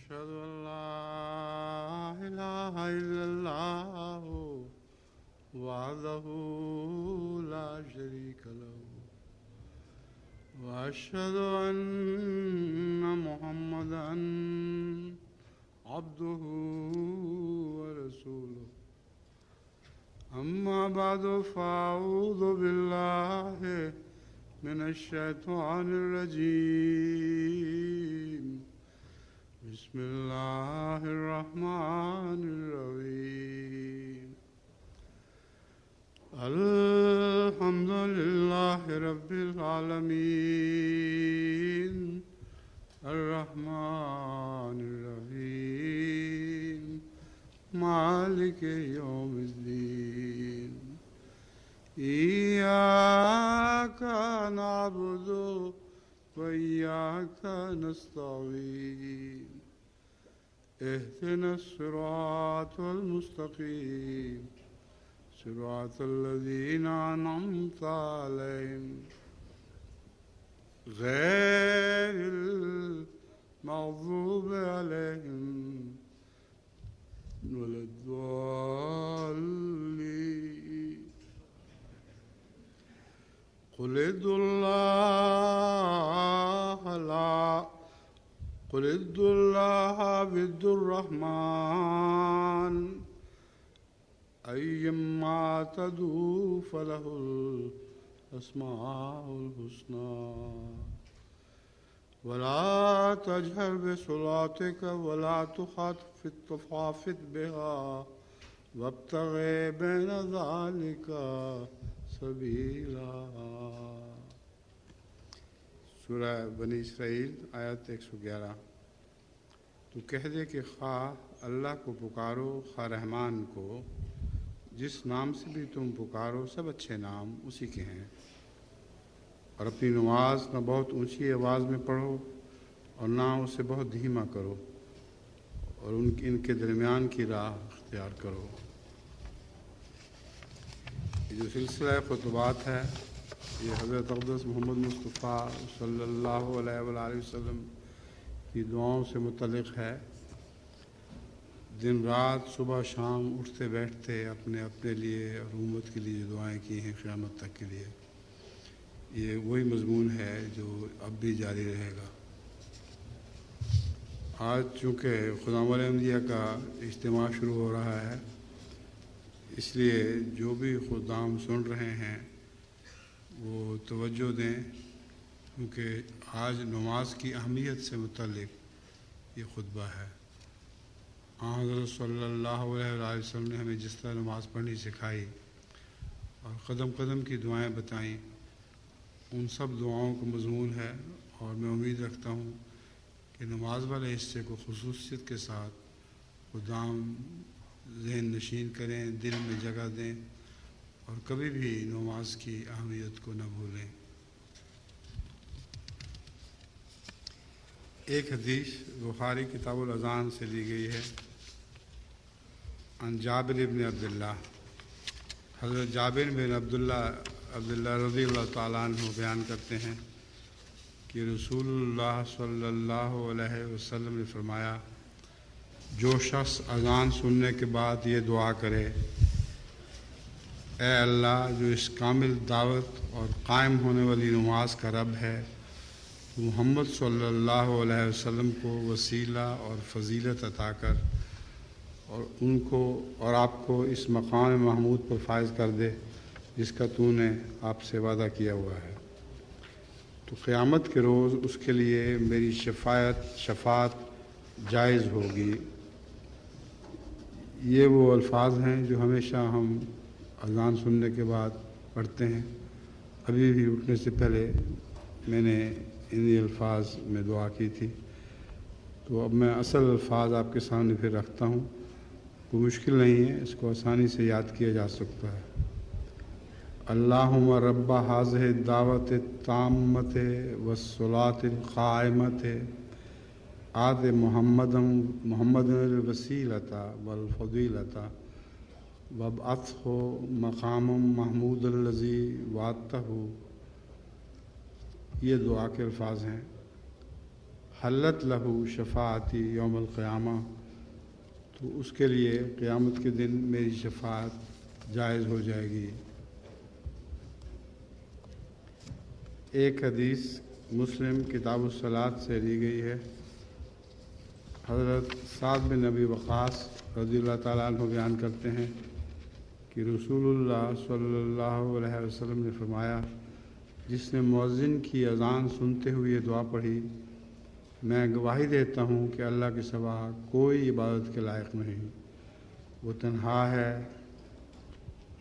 أشهد أن لا إله إلا الله وحده لا شريك له وأشهد أن محمدا عبده ورسوله أما بعد فأعوذ بالله من الشيطان الرجيم بسم الله الرحمن الرحيم الحمد لله رب العالمين الرحمن الرحيم مالك يوم الدين إياك نعبد وإياك نستعين اهدنا الصراط المستقيم صراط الذين أنعمت عليهم غير المغضوب عليهم ولا الضالين قل ادعوا الله وادعوا الرحمن أيما تدعوا فله الأسماء الحسنى ولا تجهر بصلاتك ولا تخافت بها وابتغ بين ذلك سبیلا۔ سورہ بنی اسرائیل آیت 111۔ تو کہہ دے کہ خواہ اللہ کو پکارو خواہ رحمان کو، جس نام سے بھی تم پکارو سب اچھے نام اسی کے ہیں، اور اپنی نماز نہ بہت اونچی آواز میں پڑھو اور نہ اسے بہت دھیما کرو، اور ان کے درمیان کی راہ اختیار کرو۔ یہ جو سلسلہ خطبات ہے یہ حضرت اقدس محمد مصطفیٰ صلی اللہ علیہ وآلہ وسلم کی دعاؤں سے متعلق ہے۔ دن رات صبح شام اٹھتے بیٹھتے اپنے لیے اور امت کے لیے جو دعائیں کی ہیں قیامت تک کے لیے، یہ وہی مضمون ہے جو اب بھی جاری رہے گا۔ آج چونکہ خدام احمدیہ کا اجتماع شروع ہو رہا ہے، اس لیے جو بھی خدام سن رہے ہیں وہ توجہ دیں، کیونکہ آج نماز کی اہمیت سے متعلق یہ خطبہ ہے۔ حضرت صلی اللہ علیہ وسلم نے ہمیں جس طرح نماز پڑھنی سکھائی اور قدم قدم کی دعائیں بتائیں، ان سب دعاؤں کا مضمون ہے، اور میں امید رکھتا ہوں کہ نماز والے حصے کو خصوصیت کے ساتھ خدام ذہن نشین کریں، دل میں جگہ دیں، اور کبھی بھی نماز کی اہمیت کو نہ بھولیں۔ ایک حدیث بخاری کتاب الاذان سے لی گئی ہے، عن جابر بن عبداللہ۔ حضرت جابر بن عبداللہ رضی اللہ تعالیٰ عنہ بیان کرتے ہیں کہ رسول اللہ صلی اللہ علیہ وسلم نے فرمایا، جو شخص اذان سننے کے بعد یہ دعا کرے، اے اللہ جو اس کامل دعوت اور قائم ہونے والی نماز کا رب ہے، محمد صلی اللہ علیہ وسلم کو وسیلہ اور فضیلت عطا کر اور ان کو اور آپ کو اس مقام محمود پر فائز کر دے جس کا تو نے آپ سے وعدہ کیا ہوا ہے، تو قیامت کے روز اس کے لیے میری شفاعت جائز ہوگی۔ یہ وہ الفاظ ہیں جو ہمیشہ ہم اذان سننے کے بعد پڑھتے ہیں۔ ابھی بھی اٹھنے سے پہلے میں نے انہی الفاظ میں دعا کی تھی، تو اب میں اصل الفاظ آپ کے سامنے پھر رکھتا ہوں۔ کوئی مشکل نہیں ہے، اس کو آسانی سے یاد کیا جا سکتا ہے۔ اللہم رب ہذہ الدعوۃ التامۃ والصلاۃ القائمۃ آت محمد الوسیلۃ والفضیلۃ وابعثہ مقام محمود الذی وعدتہ۔ یہ دعا کے الفاظ ہیں۔ حلت لہو شفاعتی یوم القیامہ، تو اس کے لیے قیامت کے دن میری شفاعت جائز ہو جائے گی۔ ایک حدیث مسلم کتاب الصلاۃ سے لی گئی ہے۔ حضرت سعد بن ابی وقاص رضی اللہ تعالیٰ عنہ بیان کرتے ہیں کہ رسول اللہ صلی اللہ علیہ وسلم نے فرمایا، جس نے مؤذن کی اذان سنتے ہوئے یہ دعا پڑھی، میں گواہی دیتا ہوں کہ اللہ کے سوا کوئی عبادت کے لائق نہیں، وہ تنہا ہے،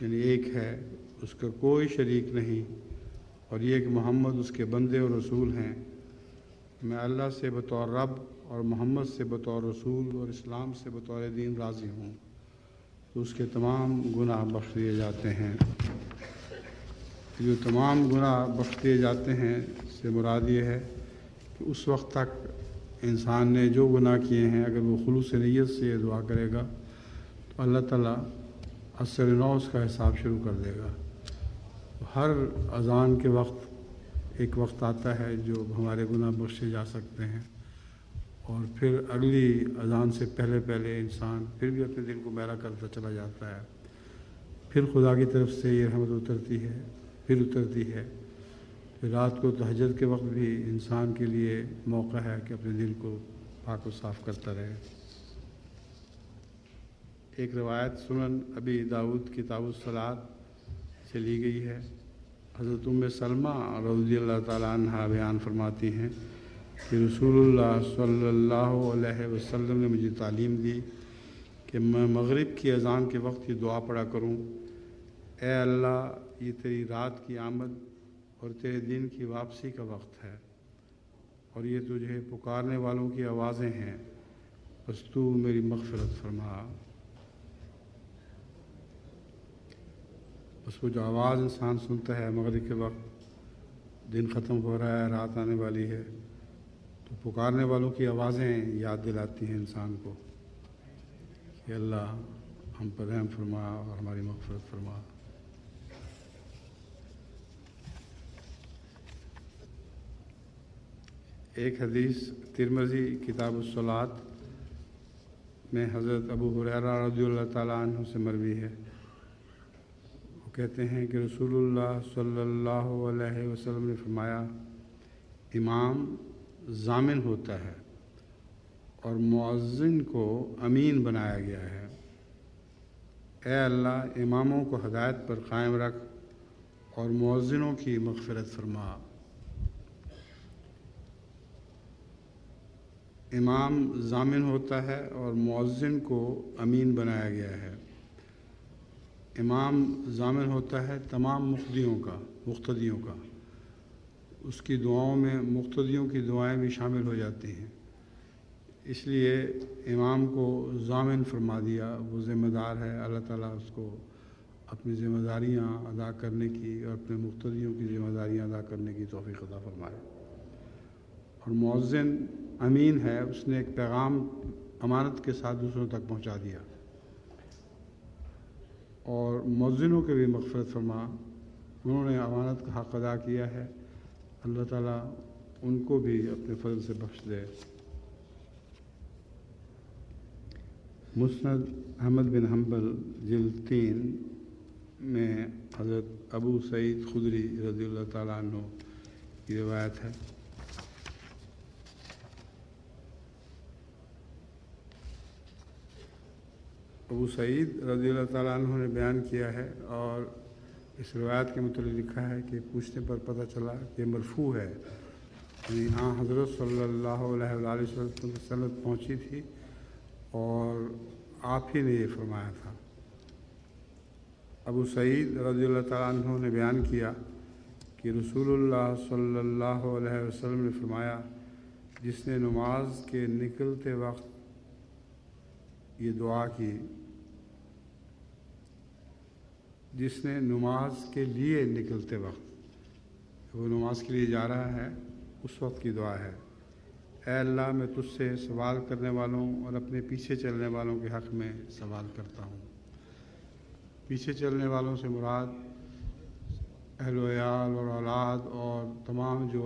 یعنی ایک ہے، اس کا کوئی شریک نہیں، اور یہ کہ محمد اس کے بندے اور رسول ہیں۔ میں اللہ سے بطور رب اور محمد سے بطور رسول اور اسلام سے بطور دین راضی ہوں، تو اس کے تمام گناہ بخش دیے جاتے ہیں۔ جو تمام گناہ بخش دیے جاتے ہیں سے مراد یہ ہے کہ اس وقت تک انسان نے جو گناہ کیے ہیں، اگر وہ خلوص نیت سے یہ دعا کرے گا تو اللہ تعالیٰ اثر نو اس کا حساب شروع کر دے گا۔ ہر اذان کے وقت ایک وقت آتا ہے جو ہمارے گناہ بخشے جا سکتے ہیں، اور پھر اگلی اذان سے پہلے پہلے انسان پھر بھی اپنے دل کو میلا کرتا چلا جاتا ہے، پھر خدا کی طرف سے یہ رحمت اترتی ہے، پھر اترتی ہے۔ پھر رات کو تہجد کے وقت بھی انسان کے لیے موقع ہے کہ اپنے دل کو پاک و صاف کرتا رہے۔ ایک روایت سنن ابی داؤد کتاب الصلاۃ سے لی گئی ہے۔ حضرت ام سلمہ رضی اللہ تعالیٰ عنہا بیان فرماتی ہیں کہ رسول اللہ صلی اللہ علیہ وسلم نے مجھے تعلیم دی کہ میں مغرب کی اذان کے وقت یہ دعا پڑھا کروں، اے اللہ، یہ تیری رات کی آمد اور تیرے دن کی واپسی کا وقت ہے، اور یہ تجھے پکارنے والوں کی آوازیں ہیں، بس تو میری مغفرت فرما۔ بس وہ جو آواز انسان سنتا ہے مغرب کے وقت، دن ختم ہو رہا ہے، رات آنے والی ہے، تو پکارنے والوں کی آوازیں یاد دلاتی ہیں انسان کو کہ اللہ ہم پر رحم فرما اور ہماری مغفرت فرما۔ ایک حدیث ترمذی کتاب الصلاۃ میں حضرت ابو ہریرہ رضی اللہ تعالیٰ عنہ سے مروی ہے۔ وہ کہتے ہیں کہ رسول اللہ صلی اللہ علیہ وسلم نے فرمایا، امام ضامن ہوتا ہے اور مؤذن کو امین بنایا گیا ہے۔ اے اللہ، اماموں کو ہدایت پر قائم رکھ اور مؤذنوں کی مغفرت فرما۔ امام ضامن ہوتا ہے اور مؤذن کو امین بنایا گیا ہے۔ امام ضامن ہوتا ہے تمام مقتدیوں کا، اس کی دعاؤں میں مقتدیوں کی دعائیں بھی شامل ہو جاتی ہیں، اس لیے امام کو ضامن فرما دیا، وہ ذمہ دار ہے۔ اللہ تعالیٰ اس کو اپنی ذمہ داریاں ادا کرنے کی اور اپنے مقتدیوں کی ذمہ داریاں ادا کرنے کی توفیق عطا فرمائے۔ اور مؤذن امین ہے، اس نے ایک پیغام امانت کے ساتھ دوسروں تک پہنچا دیا، اور مؤذنوں کے بھی مغفرت فرما، انہوں نے امانت کا حق ادا کیا ہے، اللہ تعالیٰ ان کو بھی اپنے فضل سے بخش دے۔ مسند احمد بن حنبل جلد 3 میں حضرت ابو سعید خدری رضی اللہ تعالیٰ عنہ کی روایت ہے۔ ابو سعید رضی اللہ تعالیٰ عنہ نے بیان کیا ہے، اور اس روایت کے متعلق لکھا ہے کہ پوچھنے پر پتہ چلا کہ مرفوع ہے، یعنی حضرت صلی اللہ علیہ وآلہ وسلم کی سند پہنچی تھی اور آپ ہی نے یہ فرمایا تھا۔ ابو سعید رضی اللہ تعالیٰ عنہ نے بیان کیا کہ رسول اللہ صلی اللہ علیہ وسلم نے فرمایا، جس نے نماز کے نکلتے وقت یہ دعا کی، جس نے نماز کے لیے نکلتے وقت، وہ نماز کے لیے جا رہا ہے، اس وقت کی دعا ہے، اے اللہ، میں تجھ سے سوال کرنے والوں اور اپنے پیچھے چلنے والوں کے حق میں سوال کرتا ہوں۔ پیچھے چلنے والوں سے مراد اہل و عیال اور اولاد اور تمام جو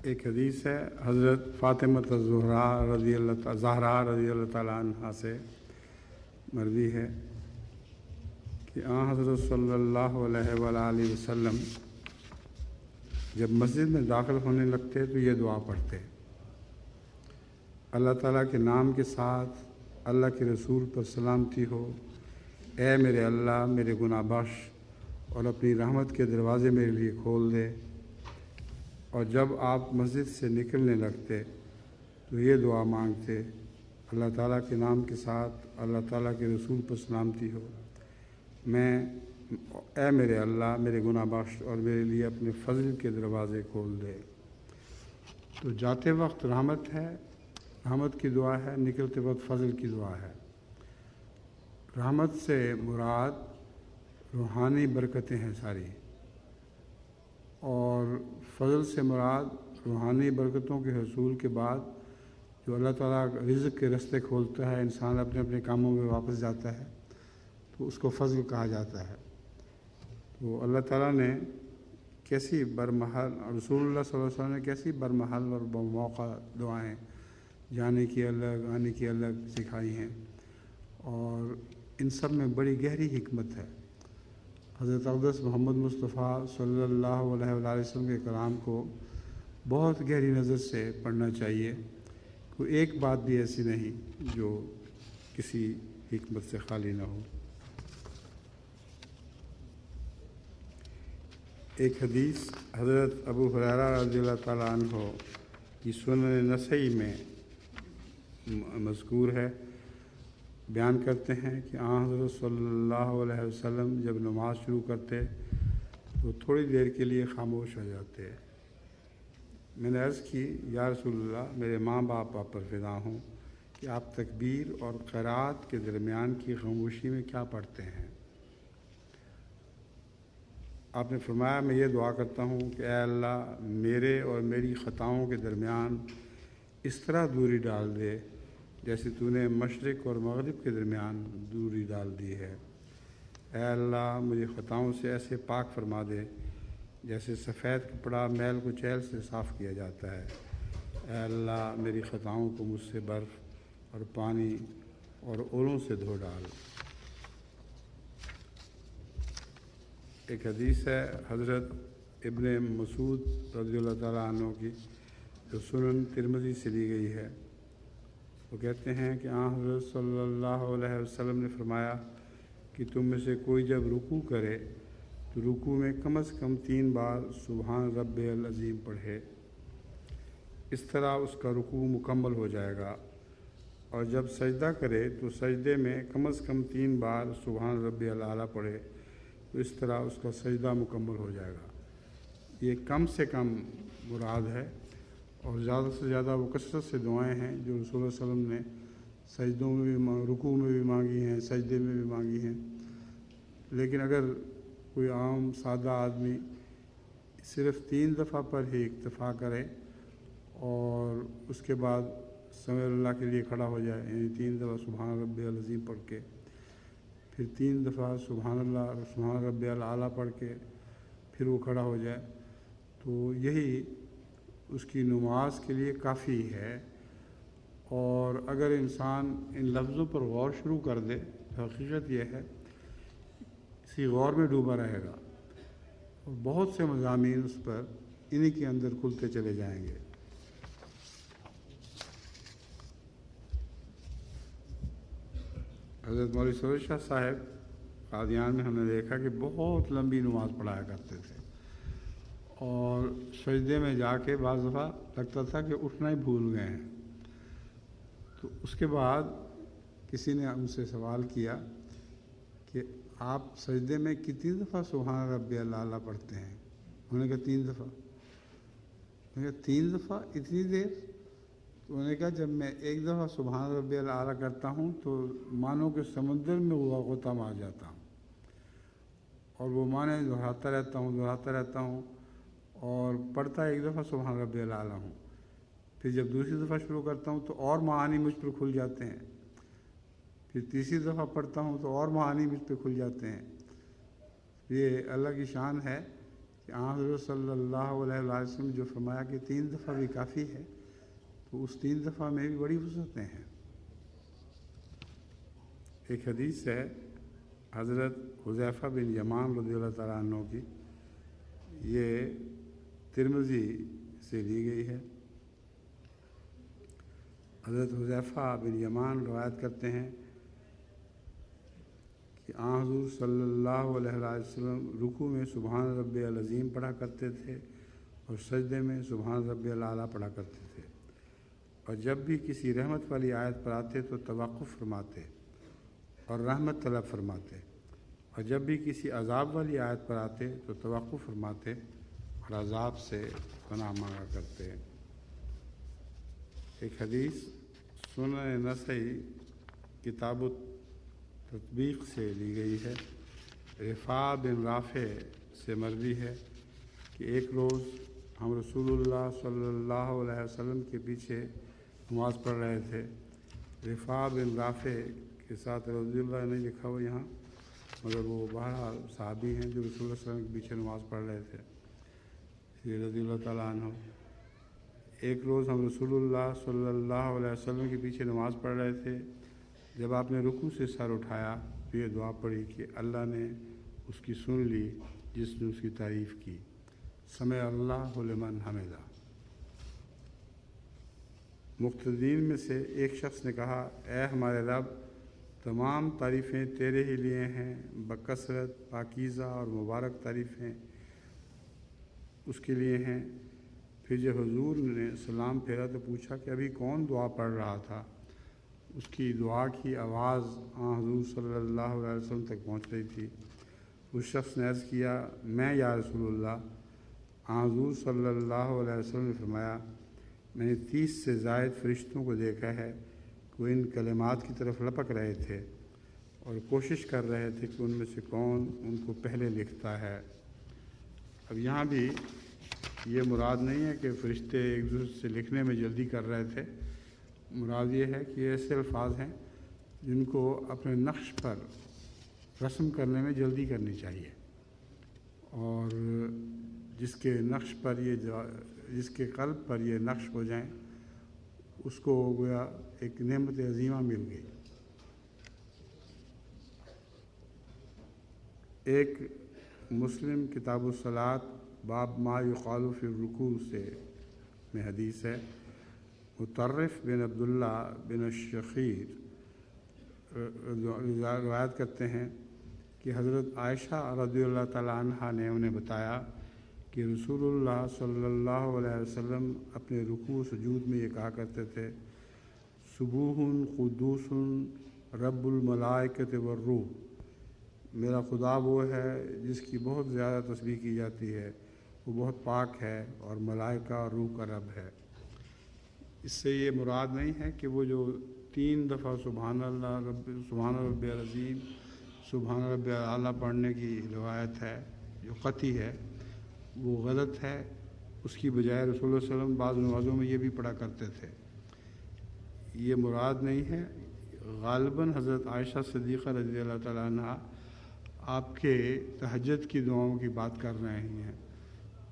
ایک حدیث ہے حضرت فاطمہ الزہرا رضی اللہ تعالیٰ عنہ سے مروی ہے کہ حضرت صلی اللہ علیہ وآلہ وسلم جب مسجد میں داخل ہونے لگتے تو یہ دعا پڑھتے: اللہ تعالیٰ کے نام کے ساتھ، اللہ کے رسول پر سلامتی ہو، اے میرے اللہ میرے گناہ بخش اور اپنی رحمت کے دروازے میرے لیے کھول دے۔ اور جب آپ مسجد سے نکلنے لگتے تو یہ دعا مانگتے: اللہ تعالیٰ کے نام کے ساتھ، اللہ تعالیٰ کے رسول پر سلامتی ہو، اے میرے اللہ میرے گناہ بخش اور میرے لیے اپنے فضل کے دروازے کھول دے۔ تو جاتے وقت رحمت ہے، رحمت کی دعا ہے، نکلتے وقت فضل کی دعا ہے۔ رحمت سے مراد روحانی برکتیں ہیں ساری، اور فضل سے مراد روحانی برکتوں کے حصول کے بعد جو اللہ تعالیٰ رزق کے رستے کھولتا ہے، انسان اپنے اپنے کاموں میں واپس جاتا ہے تو اس کو فضل کہا جاتا ہے۔ تو اللہ تعالیٰ نے کیسی برمحل، رسول اللہ صلی اللہ علیہ وسلم نے کیسی برمحل اور بموقع دعائیں جانے کی الگ آنے کی الگ سکھائی ہیں، اور ان سب میں بڑی گہری حکمت ہے۔ حضرت اقدس محمد مصطفیٰ صلی اللہ علیہ وآلہ وسلم کے کلام کو بہت گہری نظر سے پڑھنا چاہیے۔ کوئی ایک بات بھی ایسی نہیں جو کسی حکمت سے خالی نہ ہو۔ ایک حدیث حضرت ابو ہریرہ رضی اللہ تعالیٰ عنہ کی سنن نسائی میں مذکور ہے، بیان کرتے ہیں کہ حضرت صلی اللہ علیہ وسلم جب نماز شروع کرتے تو تھوڑی دیر کے لیے خاموش ہو جاتے۔ میں نے عرض کی: یا رسول اللہ، میرے ماں باپ آپ پر فدا ہوں کہ آپ تکبیر اور قرات کے درمیان کی خاموشی میں کیا پڑھتے ہیں؟ آپ نے فرمایا: میں یہ دعا کرتا ہوں کہ اے اللہ میرے اور میری خطاؤں کے درمیان اس طرح دوری ڈال دے جیسے تو نے مشرق اور مغرب کے درمیان دوری ڈال دی ہے۔ اے اللہ مجھے خطاؤں سے ایسے پاک فرما دے جیسے سفید کپڑا میل کچیل سے صاف کیا جاتا ہے۔ اے اللہ میری خطاؤں کو مجھ سے برف اور پانی اور اولوں سے دھو ڈال۔ ایک حدیث ہے حضرت ابن مسعود رضی اللہ تعالیٰ عنہ کی جو سنن ترمذی سے لی گئی ہے۔ وہ کہتے ہیں کہ حضرت صلی اللہ علیہ وسلم نے فرمایا کہ تم میں سے کوئی جب رکوع کرے تو رکوع میں کم از کم 3 بار سبحان رب العظیم پڑھے، اس طرح اس کا رکوع مکمل ہو جائے گا۔ اور جب سجدہ کرے تو سجدے میں کم از کم 3 بار سبحان رب الاعلیٰ پڑھے، تو اس طرح اس کا سجدہ مکمل ہو جائے گا۔ یہ کم سے کم مراد ہے، اور زیادہ سے زیادہ وہ کثرت سے دعائیں ہیں جو رسول اللہ صلی اللہ علیہ وسلم نے سجدوں میں بھی رکوع میں بھی مانگی ہیں، سجدے میں بھی مانگی ہیں۔ لیکن اگر کوئی عام سادہ آدمی صرف 3 دفعہ پر ہی اکتفا کرے اور اس کے بعد سمع اللہ کے لیے کھڑا ہو جائے، یعنی 3 دفعہ سبحان رب العظیم پڑھ کے، پھر 3 دفعہ سبحان اللہ سبحان رب الاعلیٰ پڑھ کے پھر وہ کھڑا ہو جائے، تو یہی اس کی نماز کے لیے کافی ہے۔ اور اگر انسان ان لفظوں پر غور شروع کر دے تو حقیقت یہ ہے اسی غور میں ڈوبا رہے گا، اور بہت سے مضامین اس پر انہی کے اندر کھلتے چلے جائیں گے۔ حضرت مولوی سرور شاہ صاحب قادیان میں ہم نے دیکھا کہ بہت لمبی نماز پڑھایا کرتے تھے، اور سجدے میں جا کے بعض دفعہ لگتا تھا کہ اٹھنا ہی بھول گئے ہیں۔ تو اس کے بعد کسی نے ان سے سوال کیا کہ آپ سجدے میں کتنی دفعہ سبحان ربی الاعلیٰ پڑھتے ہیں؟ انہوں نے کہا 3 دفعہ۔ میں نے کہا 3 دفعہ اتنی دیر؟ تو انہوں نے کہا جب میں ایک دفعہ سبحان ربی الاعلیٰ کرتا ہوں تو مانو کہ سمندر میں غوطہ مار جاتا ہوں، اور وہ معنی دہراتا رہتا ہوں اور پڑھتا 1 دفعہ سبحان ربی الاعلیٰ ہوں، پھر جب دوسری دفعہ شروع کرتا ہوں تو اور معانی مجھ پر کھل جاتے ہیں، پھر تیسری دفعہ پڑھتا ہوں تو اور معانی مجھ پہ کھل جاتے ہیں۔ یہ اللہ کی شان ہے کہ حضرت صلی اللہ علیہ وسلم جو فرمایا کہ 3 دفعہ بھی کافی ہے، تو اس 3 دفعہ میں بھی بڑی وسعتیں ہیں۔ ایک حدیث ہے حضرت حذیفہ بن یمان رضی اللہ تعالیٰ عنہ کی، یہ ترمذی سے لی گئی ہے۔ حضرت حذیفہ بن یمان روایت کرتے ہیں کہ حضور صلی اللہ علیہ وسلم رکوع میں سبحان ربی العظیم پڑھا کرتے تھے اور سجدے میں سبحان ربی الاعلیٰ پڑھا کرتے تھے، اور جب بھی کسی رحمت والی آیت پر آتے تو توقف فرماتے اور رحمت طلب فرماتے، اور جب بھی کسی عذاب والی آیت پر آتے تو توقف فرماتے اور عذاب سے پناہ مانگا کرتے۔ ایک حدیث سنن نسائی کتاب التطبیق سے لی گئی ہے، رفاع بن رافع سے مروی ہے کہ ایک روز ہم رسول اللہ صلی اللہ علیہ وسلم کے پیچھے نماز پڑھ رہے تھے۔ رفاع بن رافع کے ساتھ رضی اللہ نہیں لکھا ہوا یہاں، مگر وہ بہرحال صحابی ہیں جو رسول اللہ صلی اللہ علیہ وسلم کے پیچھے نماز پڑھ رہے تھے، اس لیے رضی اللہ تعالیٰ عنہ۔ ایک روز ہم رسول اللہ صلی اللہ علیہ وسلم کے پیچھے نماز پڑھ رہے تھے، جب آپ نے رکوع سے سر اٹھایا تو یہ دعا پڑھی کہ اللہ نے اس کی سن لی جس نے اس کی تعریف کی، سمع اللہ لمن حمدہ۔ مقتدین میں سے ایک شخص نے کہا، اے ہمارے رب، تمام تعریفیں تیرے ہی لیے ہیں، بکثرت پاکیزہ اور مبارک تعریفیں اس کے لیے ہیں۔ پھر جب حضور نے سلام پھیرا تو پوچھا کہ ابھی کون دعا پڑھ رہا تھا؟ اس کی دعا کی آواز حضور صلی اللہ علیہ وسلم تک پہنچ رہی تھی۔ اس شخص نے عرض کیا، میں یا رسول اللہ۔ حضور صلی اللہ علیہ وسلم نے فرمایا، میں نے 30 سے زائد فرشتوں کو دیکھا ہے کہ وہ ان کلمات کی طرف لپک رہے تھے اور کوشش کر رہے تھے کہ ان میں سے کون ان کو پہلے لکھتا ہے۔ اب یہاں بھی یہ مراد نہیں ہے کہ فرشتے ایک دوسرے سے لکھنے میں جلدی کر رہے تھے، مراد یہ ہے کہ ایسے الفاظ ہیں جن کو اپنے نقش پر رسم کرنے میں جلدی کرنی چاہیے، اور جس کے نقش پر جس کے قلب پر یہ نقش ہو جائیں اس کو گویا ایک نعمت عظیمہ مل گئی۔ ایک مسلم کتاب الصلاۃ باب ما یقال فی الرکوع سے میں حدیث ہے، مطرف بن عبداللہ بن الشخیر روایت کرتے ہیں کہ حضرت عائشہ رضی اللہ تعالیٰ عنہ نے انہیں بتایا کہ رسول اللہ صلی اللہ علیہ وسلم اپنے رکوع سجود میں یہ کہا کرتے تھے، سبوح قدوس رب الملائکۃ والروح، میرا خدا وہ ہے جس کی بہت زیادہ تسبیح کی جاتی ہے، وہ بہت پاک ہے اور ملائکہ اور روح کا رب ہے۔ اس سے یہ مراد نہیں ہے کہ وہ جو 3 دفعہ سبحان رب العظیم سبحان رب الاعلیٰ پڑھنے کی روایت ہے جو قطعی ہے وہ غلط ہے، اس کی بجائے رسول اللہ صلی اللہ علیہ وسلم بعض نمازوں میں یہ بھی پڑھا کرتے تھے، یہ مراد نہیں ہے۔ غالباً حضرت عائشہ صدیقہ رضی اللہ تعالیٰ عنہ آپ کے تہجد کی دعاؤں کی بات کر رہے ہیں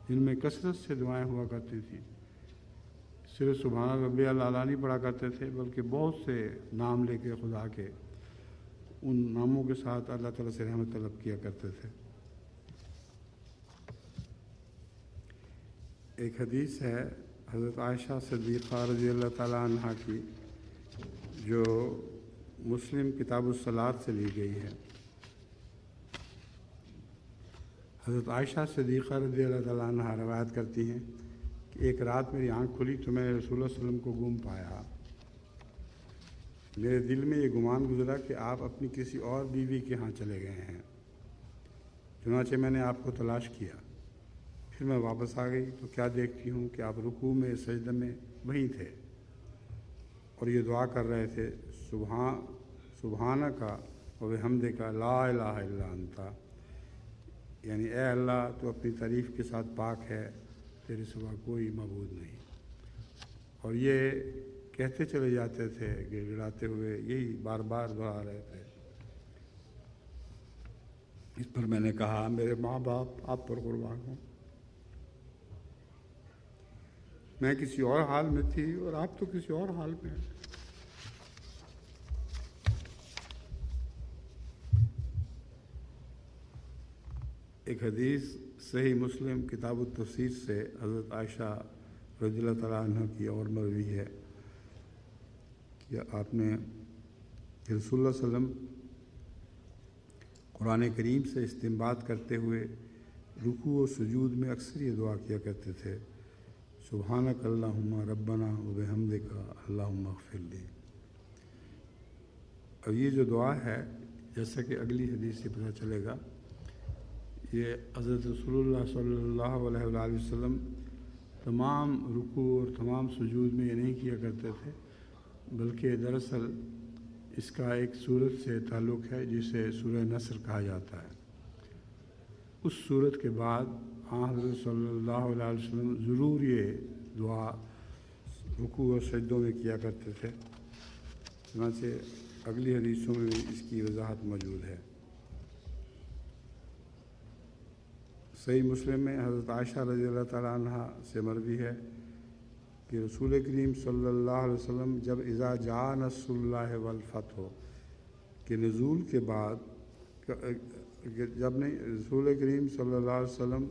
جن میں کثرت سے دعائیں ہوا کرتی تھیں، صرف سبحان ربی الاعلیٰ نہیں پڑھا کرتے تھے بلکہ بہت سے نام لے کے خدا کے ان ناموں کے ساتھ اللہ تعالیٰ سے رحمت طلب کیا کرتے تھے۔ ایک حدیث ہے حضرت عائشہ صدیقہ رضی اللہ تعالیٰ عنہ کی جو مسلم کتاب الصلاۃ سے لی گئی ہے۔ حضرت عائشہ صدیقہ رضی اللہ تعالیٰ عنہ روایت کرتی ہیں کہ ایک رات میری آنکھ کھلی تو میں نے رسول اللہ صلی اللہ علیہ وسلم کو گم پایا۔ میرے دل میں یہ گمان گزرا کہ آپ اپنی کسی اور بیوی کے ہاں چلے گئے ہیں، چنانچہ میں نے آپ کو تلاش کیا، پھر میں واپس آ گئی تو کیا دیکھتی ہوں کہ آپ رکوع میں سجدہ میں وہیں تھے اور یہ دعا کر رہے تھے، سبحانک و بحمدک لا الہ الا انت، یعنی اے اللہ تو اپنی تعریف کے ساتھ پاک ہے، تیرے سوا کوئی معبود نہیں، اور یہ کہتے چلے جاتے تھے گڑ گڑاتے ہوئے، یہی بار بار دہرا رہے تھے۔ اس پر میں نے کہا، میرے ماں باپ آپ پر قربان ہوں، میں کسی اور حال میں تھی اور آپ تو کسی اور حال میں ہیں۔ ایک حدیث صحیح مسلم کتاب التفسیر سے حضرت عائشہ رضی اللہ تعالیٰ عنہ کی اور مروی ہے کہ آپ نے رسول اللہ صلی اللہ علیہ وسلم قرآن کریم سے استنباط کرتے ہوئے رکوع و سجود میں اکثر یہ دعا کیا کرتے تھے، سبحانک اللہم ربنا و بحمدک اللہم اغفر لی۔ اور یہ جو دعا ہے، جیسا کہ اگلی حدیث سے پتہ چلے گا، یہ حضرت رسول اللہ صلی اللہ علیہ وآلہ وسلم تمام رکوع اور تمام سجود میں یہ نہیں کیا کرتے تھے، بلکہ دراصل اس کا ایک صورت سے تعلق ہے جسے سورہ نصر کہا جاتا ہے۔ اس صورت کے بعد حضرت صلی اللہ علیہ وسلم ضرور یہ دعا رکوع اور سجدوں میں کیا کرتے تھے، چنانچہ اگلی حدیثوں میں بھی اس کی وضاحت موجود ہے۔ صحیح مسلم میں حضرت عائشہ رضی اللہ تعالیٰ عنہ سے مروی ہے کہ رسول کریم صلی اللہ علیہ وسلم جب اذا جاء نصر اللہ والفتح کے نزول کے بعد رسول کریم صلی اللہ علیہ وسلم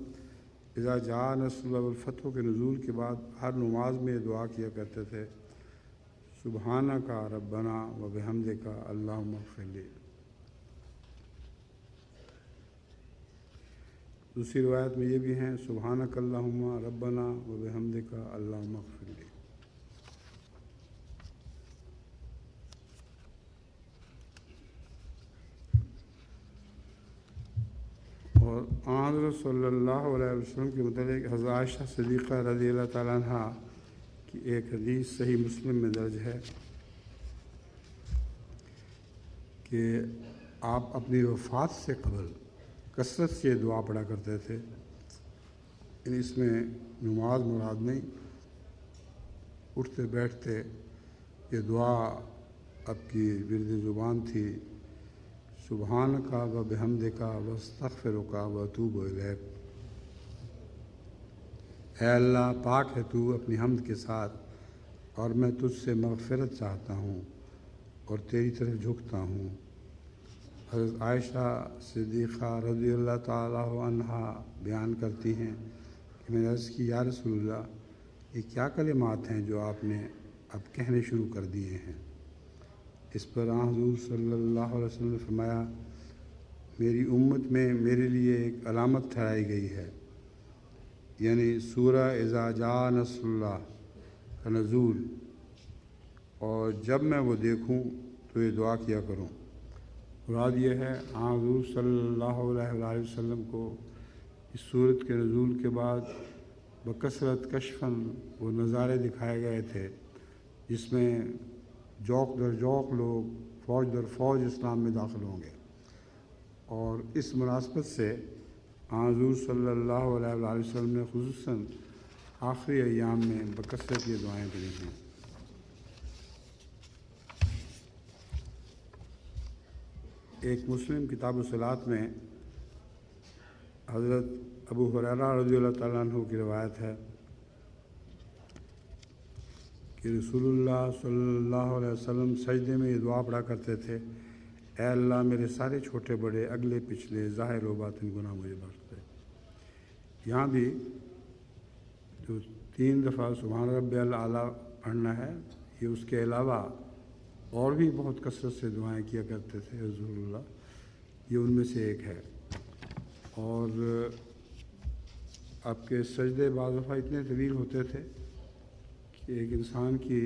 اذا جاء نصر اللہ والفتح کے نزول کے بعد ہر نماز میں دعا کیا کرتے تھے، سبحانک ربنا و بحمدک اللہم اغفر لی۔ دوسری روایت میں یہ بھی ہیں، سبحانک اللہم ربنا و بحمدک اللہم اغفر لی۔ اور حضرت صلی اللہ علیہ وسلم کے متعلق حضرت عائشہ صدیقہ رضی اللہ تعالیٰ عنہ کی ایک حدیث صحیح مسلم میں درج ہے کہ آپ اپنی وفات سے قبل کثرت سے دعا پڑھا کرتے تھے۔ اس میں نماز مراد نہیں، اٹھتے بیٹھتے یہ دعا آپ کی ورد زبان تھی، سبحانک و بحمدک واستغفرک واتوب الیک۔ اے اللہ، پاک ہے تو اپنی حمد کے ساتھ، اور میں تجھ سے مغفرت چاہتا ہوں اور تیری طرف جھکتا ہوں۔ حضرت عائشہ صدیقہ رضی اللہ تعالیٰ عنہا بیان کرتی ہیں کہ میں نے عرض کی، یا رسول اللہ، یہ کیا کلمات ہیں جو آپ نے اب کہنے شروع کر دیے ہیں؟ اس پر حضور صلی اللہ علیہ وسلم نے فرمایا، میری امت میں میرے لیے ایک علامت ٹھہرائی گئی ہے، یعنی سورہ اذا جاء نصر اللہ کا نزول، اور جب میں وہ دیکھوں تو یہ دعا کیا کروں۔ مراد یہ ہے، حضور صلی اللہ علیہ وآلہ وسلم کو اس صورت کے نزول کے بعد بکثرت کشفاً وہ نظارے دکھائے گئے تھے جس میں جوق در جوق لوگ فوج در فوج اسلام میں داخل ہوں گے، اور اس مناسبت سے حضور صلی اللہ علیہ وآلہ وسلم نے خصوصاً آخری ایام میں بکثرت یہ دعائیں پڑھی ہیں۔ ایک مسلم کتاب الصلاۃ میں حضرت ابو ہریرہ رضی اللہ تعالیٰ عنہ کی روایت ہے کہ رسول اللہ صلی اللہ علیہ وسلم سجدے میں یہ دعا پڑھا کرتے تھے، اے اللہ، میرے سارے چھوٹے بڑے اگلے پچھلے ظاہر و باطن گناہ مجھے بخش دے۔ یہاں بھی جو 3 دفعہ سبحان ربی الاعلیٰ پڑھنا ہے، یہ اس کے علاوہ اور بھی بہت کثرت سے دعائیں کیا کرتے تھے رسول اللہ، یہ ان میں سے ایک ہے۔ اور آپ کے سجدے بعض دفعہ اتنے طویل ہوتے تھے کہ ایک انسان کی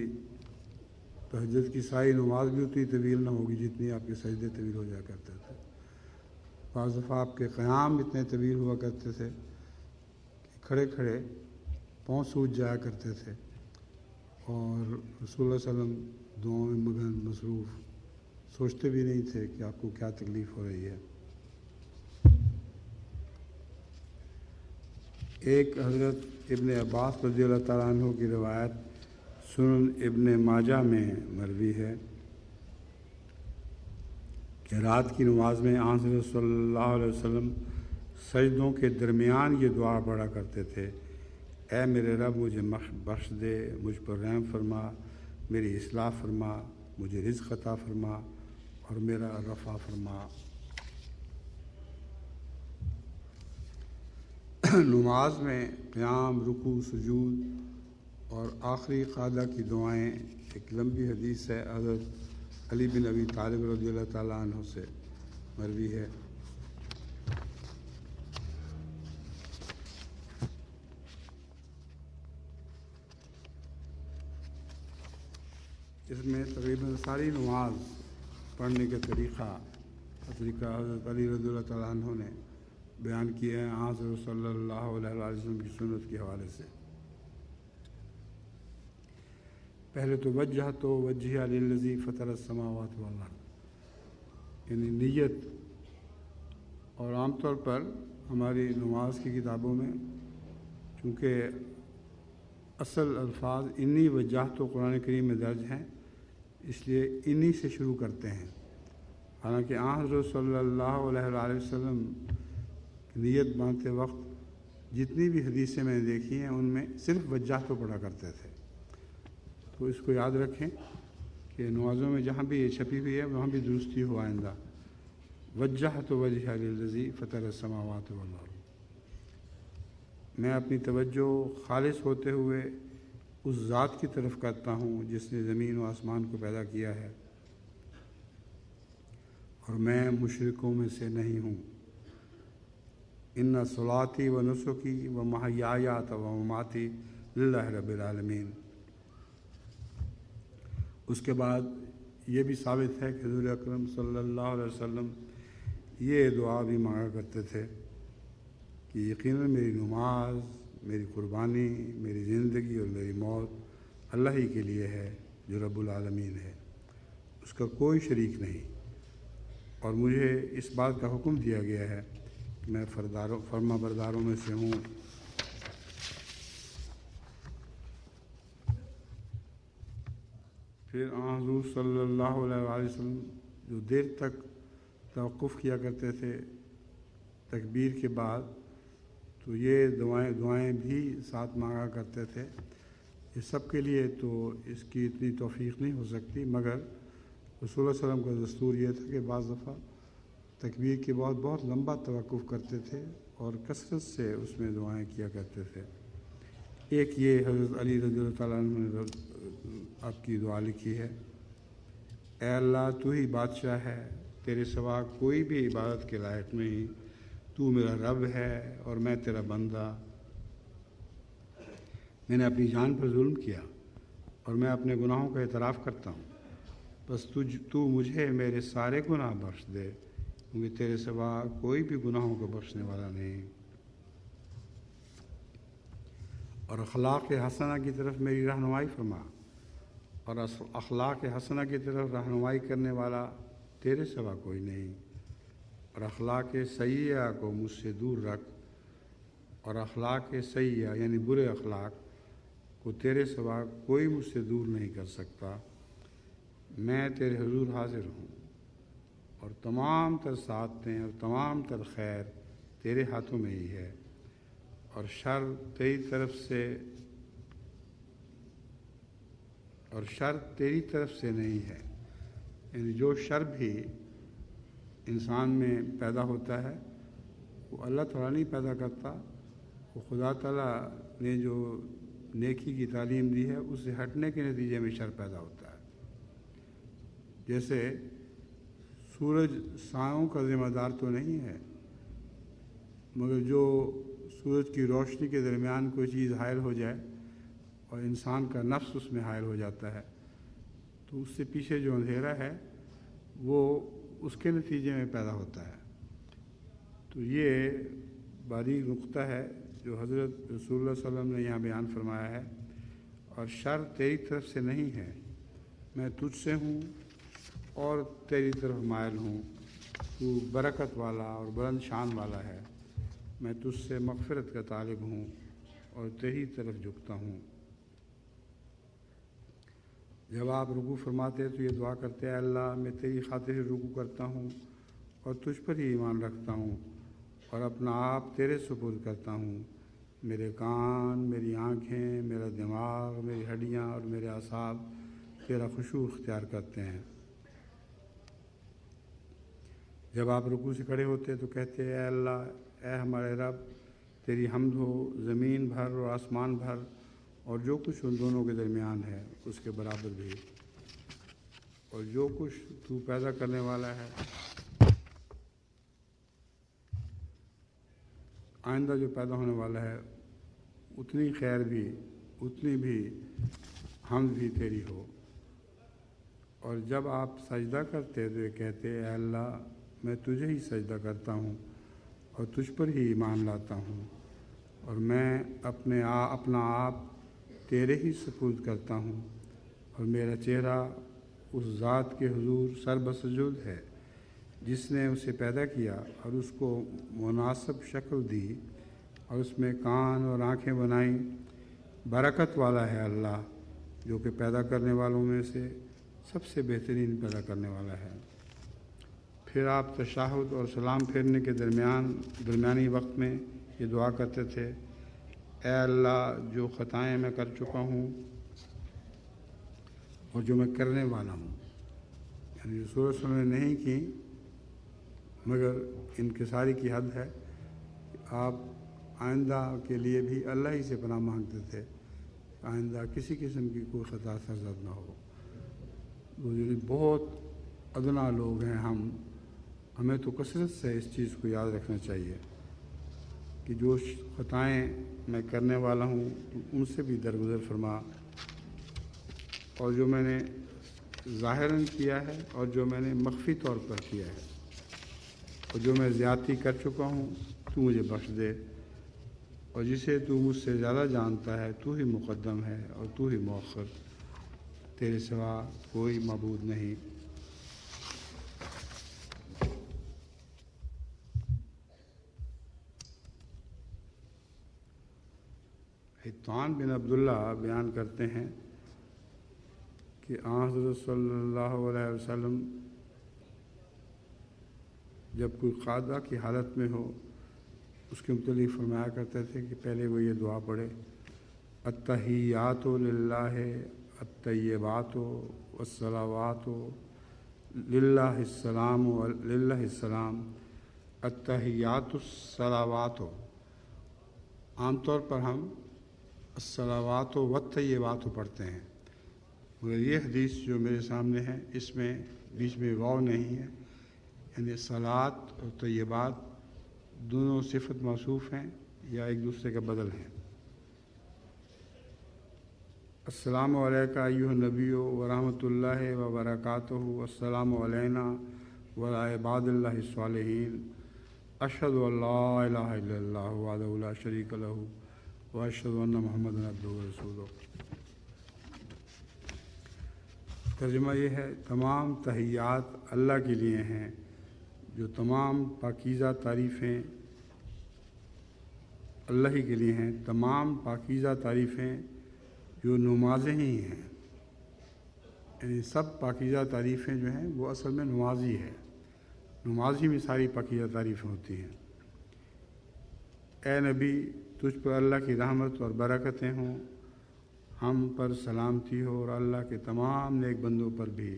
تہجد کی ساری نماز بھی اتنی طویل نہ ہوگی جتنی آپ کے سجدے طویل ہو جایا کرتے تھے۔ بعض دفعہ آپ کے قیام اتنے طویل ہوا کرتے تھے کہ کھڑے کھڑے پاؤں سوج جایا کرتے تھے، اور رسول اللہ صلی اللہ علیہ وسلم دعاؤں میں مگن مصروف، سوچتے بھی نہیں تھے کہ آپ کو کیا تکلیف ہو رہی ہے۔ ایک حضرت ابن عباس رضی اللہ تعالیٰ عنہ کی روایت سنن ابن ماجہ میں مروی ہے کہ رات کی نماز میں حضرت صلی اللہ علیہ وسلم سجدوں کے درمیان یہ دعا پڑھا کرتے تھے، اے میرے رب مجھے بخش دے، مجھ پر رحم فرما، میری اصلاح فرما، مجھے رزق عطا فرما اور میرا رفع فرما۔ نماز میں قیام، رکوع، سجود اور آخری قعدہ کی دعائیں ایک لمبی حدیث ہے، حضرت علی بن ابی طالب رضی اللہ تعالیٰ عنہ سے مروی ہے۔ اس میں تقریباً ساری نماز پڑھنے کا طریقہ حضرت علی رضی اللہ تعالیٰ عنہ نے بیان کیا ہے حضرت صلی اللہ علیہ وسلم کی سنت کے حوالے سے۔ پہلے تو وجہ للذی فطر السماوات والارض، یعنی نیت، اور عام طور پر ہماری نماز کی کتابوں میں چونکہ اصل الفاظ انی وجہت قرآن کریم میں درج ہیں، اس لیے انہی سے شروع کرتے ہیں، حالانکہ حضرت صلی اللہ علیہ وسلم نیت باندھتے وقت جتنی بھی حدیثیں میں نے دیکھی ہیں ان میں صرف وجہ تو پڑھا کرتے تھے۔ تو اس کو یاد رکھیں کہ نمازوں میں جہاں بھی یہ چھپی ہوئی ہے وہاں بھی درستی ہو آئندہ۔ وجہت وجہ للذی فطر السماوات والارض، میں اپنی توجہ خالص ہوتے ہوئے اس ذات کی طرف کرتا ہوں جس نے زمین و آسمان کو پیدا کیا ہے، اور میں مشرکوں میں سے نہیں ہوں۔ ان صلاتی و نسکی و محیای و مماتی للہ رب العالمین۔ اس کے بعد یہ بھی ثابت ہے کہ حضور اکرم صلی اللہ علیہ وسلم یہ دعا بھی مانگا کرتے تھے کہ یقیناً میری نماز، میری قربانی، میری زندگی اور میری موت اللہ ہی کے لیے ہے جو رب العالمین ہے، اس کا کوئی شریک نہیں، اور مجھے اس بات کا حکم دیا گیا ہے کہ میں فرما برداروں میں سے ہوں۔ پھر حضور صلی اللہ علیہ وسلم جو دیر تک توقف کیا کرتے تھے تکبیر کے بعد، تو یہ دعائیں بھی ساتھ مانگا کرتے تھے۔ یہ سب کے لیے تو اس کی اتنی توفیق نہیں ہو سکتی، مگر رسول اللہ علیہ وسلم کا دستور یہ تھا کہ بعض دفعہ تکبیر کے بعد بہت لمبا توقف کرتے تھے اور کثرت سے اس میں دعائیں کیا کرتے تھے۔ ایک یہ حضرت علی رضی اللہ تعالیٰ عنہ نے آپ کی دعا لکھی ہے، اے اللہ تو ہی بادشاہ ہے، تیرے سوا کوئی بھی عبادت کے لائق نہیں، تو میرا رب ہے اور میں تیرا بندہ۔ میں نے اپنی جان پر ظلم کیا اور میں اپنے گناہوں کا اعتراف کرتا ہوں، بس تو مجھے میرے سارے گناہ بخش دے، کیونکہ تیرے سوا کوئی بھی گناہوں کو بخشنے والا نہیں، اور اخلاق حسنہ کی طرف میری رہنمائی فرما، اور اخلاق حسنہ کی طرف رہنمائی کرنے والا تیرے سوا کوئی نہیں، اور اخلاق سیئہ کو مجھ سے دور رکھ، اور اخلاق سیئہ یعنی برے اخلاق کو تیرے سوا کوئی مجھ سے دور نہیں کر سکتا۔ میں تیرے حضور حاضر ہوں اور تمام تر سعادتیں اور تمام تر خیر تیرے ہاتھوں میں ہی ہے، اور شر تیری طرف سے نہیں ہے، یعنی جو شر بھی انسان میں پیدا ہوتا ہے وہ اللہ تعالیٰ نہیں پیدا کرتا، وہ خدا تعالیٰ نے جو نیکی کی تعلیم دی ہے اس سے ہٹنے کے نتیجے میں شر پیدا ہوتا ہے۔ جیسے سورج سایوں کا ذمہ دار تو نہیں ہے، مگر جو سورج کی روشنی کے درمیان کوئی چیز حائل ہو جائے اور انسان کا نفس اس میں حائل ہو جاتا ہے تو اس سے پیچھے جو اندھیرا ہے وہ اس کے نتیجے میں پیدا ہوتا ہے۔ تو یہ باریک نقطہ ہے جو حضرت رسول اللہ صلی اللہ علیہ وسلم نے یہاں بیان فرمایا ہے، اور شر تیری طرف سے نہیں ہے، میں تجھ سے ہوں اور تیری طرف مائل ہوں، تو برکت والا اور بلند شان والا ہے، میں تجھ سے مغفرت کا طالب ہوں اور تیری طرف جھکتا ہوں۔ جب آپ رکوع فرماتے تو یہ دعا کرتے ہیں، اللہ میں تیری خاطر رکوع کرتا ہوں اور تجھ پر ہی ایمان رکھتا ہوں اور اپنا آپ تیرے سپرد کرتا ہوں، میرے کان، میری آنکھیں، میرا دماغ، میری ہڈیاں اور میرے اعصاب تیرا خشوع اختیار کرتے ہیں۔ جب آپ رکوع سے کھڑے ہوتے تو کہتے اے اللہ، اے ہمارے رب، تیری حمد ہو زمین بھر اور آسمان بھر اور جو کچھ ان دونوں کے درمیان ہے اس کے برابر بھی، اور جو کچھ تو پیدا کرنے والا ہے، آئندہ جو پیدا ہونے والا ہے، اتنی خیر بھی، اتنی بھی حمد بھی تیری ہو۔ اور جب آپ سجدہ کرتے تو یہ کہتے اے اللہ، میں تجھے ہی سجدہ کرتا ہوں اور تجھ پر ہی ایمان لاتا ہوں، اور میں اپنا آپ تیرے ہی سپرد کرتا ہوں، اور میرا چہرہ اس ذات کے حضور سر بسجود ہے جس نے اسے پیدا کیا اور اس کو مناسب شکل دی اور اس میں کان اور آنکھیں بنائیں۔ برکت والا ہے اللہ جو کہ پیدا کرنے والوں میں سے سب سے بہترین پیدا کرنے والا ہے۔ پھر آپ تشہد اور سلام پھیرنے کے درمیانی وقت میں یہ دعا کرتے تھے اے اللہ، جو خطائیں میں کر چکا ہوں اور جو میں کرنے والا ہوں، یعنی جو سورج وسلم نے نہیں کی مگر انکساری کی حد ہے، آپ آئندہ کے لیے بھی اللہ ہی سے پناہ مانگتے تھے، آئندہ کسی قسم کی کوئی خطا سرزد نہ ہو۔ بہت ادنا لوگ ہیں ہمیں تو کثرت سے اس چیز کو یاد رکھنا چاہیے کہ جو خطائیں میں کرنے والا ہوں ان سے بھی درگزر فرما، اور جو میں نے ظاہراً کیا ہے اور جو میں نے مخفی طور پر کیا ہے، اور جو میں زیادتی کر چکا ہوں تو مجھے بخش دے، اور جسے تو مجھ سے زیادہ جانتا ہے تو ہی مقدم ہے اور تو ہی مؤخر، تیرے سوا کوئی معبود نہیں۔ حطان بن عبداللہ بیان کرتے ہیں کہ حضرت صلی اللہ علیہ وسلم جب کوئی قعدہ کی حالت میں ہو اس کے متعلق فرمایا کرتے تھے کہ پہلے وہ یہ دعا پڑھے التحیات للہ الطیبات والصلوات للہ السلام التحیات الصلوات۔ عام طور پر ہم الصلوات والطیبات پڑھتے ہیں، مگر یہ حدیث جو میرے سامنے ہے اس میں بیچ میں واو نہیں ہے، یعنی صلات اور طیبات دونوں صفت موصوف ہیں یا ایک دوسرے کا بدل ہیں۔ السلام علیکہ ایھا النبی ورحمۃ اللہ وبرکاتہ، السلام علینا وعلی عباد اللہ الصالحین، اشہد ان لا الہ الا اللہ وحدہ لا شریک لہ واشہد ان محمدا عبدہ ورسولہ۔ ترجمہ یہ ہے تمام تحیات اللہ کے لیے ہیں، جو تمام پاکیزہ تعریفیں اللہ ہی کے لیے ہیں، تمام پاکیزہ تعریفیں جو نمازیں ہی ہیں، یعنی سب پاکیزہ تعریفیں جو ہیں وہ اصل میں نمازی ہے، نمازی میں ساری پاکیزہ تعریفیں ہوتی ہیں۔ اے نبی، تجھ پر اللہ کی رحمت اور برکتیں ہوں، ہم پر سلامتی ہو اور اللہ کے تمام نیک بندوں پر بھی۔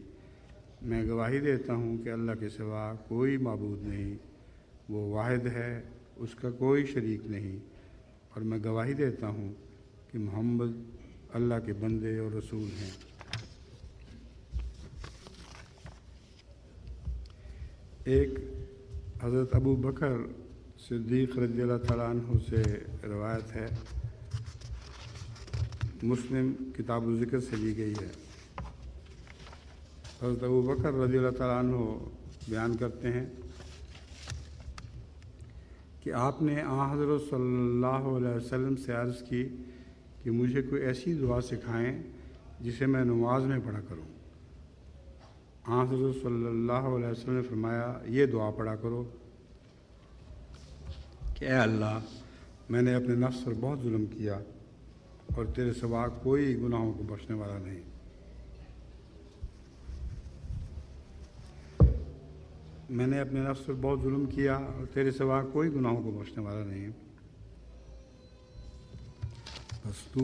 میں گواہی دیتا ہوں کہ اللہ کے سوا کوئی معبود نہیں، وہ واحد ہے، اس کا کوئی شریک نہیں، اور میں گواہی دیتا ہوں کہ محمد اللہ کے بندے اور رسول ہیں۔ ایک حضرت ابو بکر صدیق رضی اللہ تعالیٰ عنہ سے روایت ہے، مسلم کتاب الذکر سے لی گئی ہے۔ حضرت ابو بکر رضی اللہ تعالیٰ عنہ بیان کرتے ہیں کہ آپ نے حضرت صلی اللہ علیہ وسلم سے عرض کی کہ مجھے کوئی ایسی دعا سکھائیں جسے میں نماز میں پڑھا کروں۔ حضرت صلی اللہ علیہ وسلم نے فرمایا یہ دعا پڑھا کرو کہ اے اللہ، میں نے اپنے نفس پر بہت ظلم کیا اور تیرے سوا کوئی گناہوں کو بخشنے والا نہیں۔ میں نے اپنے نفس پر بہت ظلم کیا اور تیرے سوا کوئی گناہوں کو بخشنے والا نہیں۔ بس تو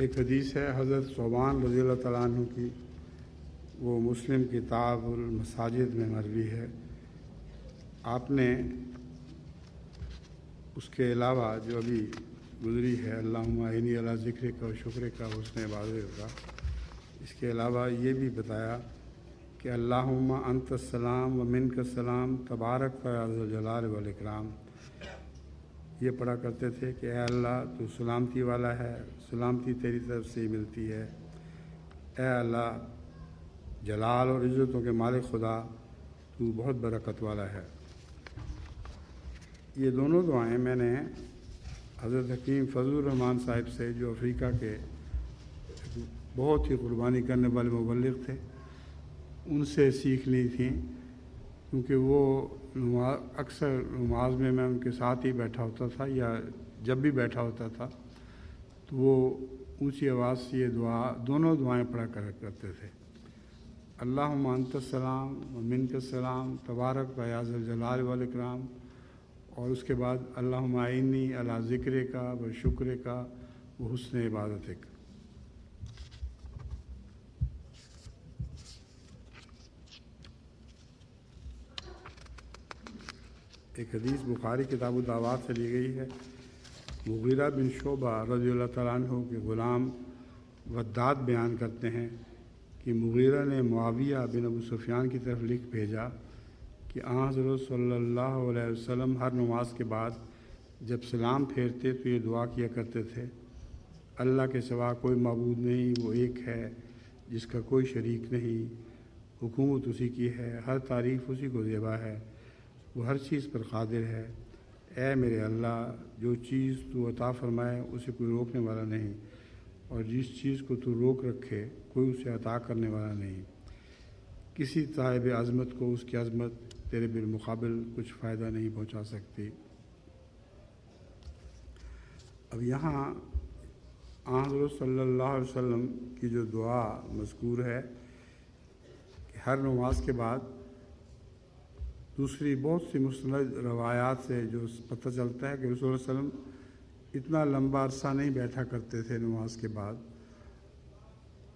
ایک حدیث ہے حضرت ثوبان رضی اللہ تعالیٰ عنہ کی، وہ مسلم کتاب المساجد میں مروی ہے۔ آپ نے اس کے علاوہ جو ابھی گزری ہے اللہم اعنی علی ذکرک و شکرک کا حسن عبادت کا، اس کے علاوہ یہ بھی بتایا کہ اللہم انت السلام و منک السلام تبارک یا ذا الجلال والاکرام۔ یہ پڑھا کرتے تھے کہ اے اللہ تو سلامتی والا ہے، سلامتی تیری طرف سے ہی ملتی ہے، اے اللہ جلال اور عزتوں کے مالک خدا تو بہت برکت والا ہے۔ یہ دونوں دعائیں میں نے حضرت حکیم فضل الرحمان صاحب سے، جو افریقہ کے بہت ہی قربانی کرنے والے مبلغ تھے، ان سے سیکھ لی تھیں، کیونکہ وہ اکثر نماز میں ان کے ساتھ ہی بیٹھا ہوتا تھا، یا جب بھی بیٹھا ہوتا تھا تو وہ اونچی آواز سے یہ دونوں دعائیں پڑھا کرتے تھے، اللہم انت السلام و منک السلام تبارک یا ذا الجلال والاکرام، اور اس کے بعد اللہم اعنی علی ذکرک و شکرک و حسن عبادتک۔ ایک حدیث بخاری کتاب الدعوات سے لی گئی ہے۔ مغیرہ بن شعبہ رضی اللہ تعالیٰ عنہ کے غلام وداد بیان کرتے ہیں کہ مغیرہ نے معاویہ بن ابو سفیان کی طرف لکھ بھیجا کہ حضرت صلی اللہ علیہ وسلم ہر نماز کے بعد جب سلام پھیرتے تو یہ دعا کیا کرتے تھے، اللہ کے سوا کوئی معبود نہیں، وہ ایک ہے جس کا کوئی شریک نہیں، حکومت اسی کی ہے، ہر تعریف اسی کو زیبا ہے، وہ ہر چیز پر قادر ہے۔ اے میرے اللہ، جو چیز تو عطا فرمائے اسے کوئی روکنے والا نہیں، اور جس چیز کو تو روک رکھے کوئی اسے عطا کرنے والا نہیں۔ کسی صاحب عظمت کو اس کی عظمت تیرے بالمقابل کچھ فائدہ نہیں پہنچا سکتی۔ اب یہاں حضرت صلی اللہ علیہ وسلم کی جو دعا مذکور ہے کہ ہر نماز کے بعد، دوسری بہت سی مستند روایات سے جو پتہ چلتا ہے کہ رسول اللہ علیہ وسلم اتنا لمبا عرصہ نہیں بیٹھا کرتے تھے نماز کے بعد،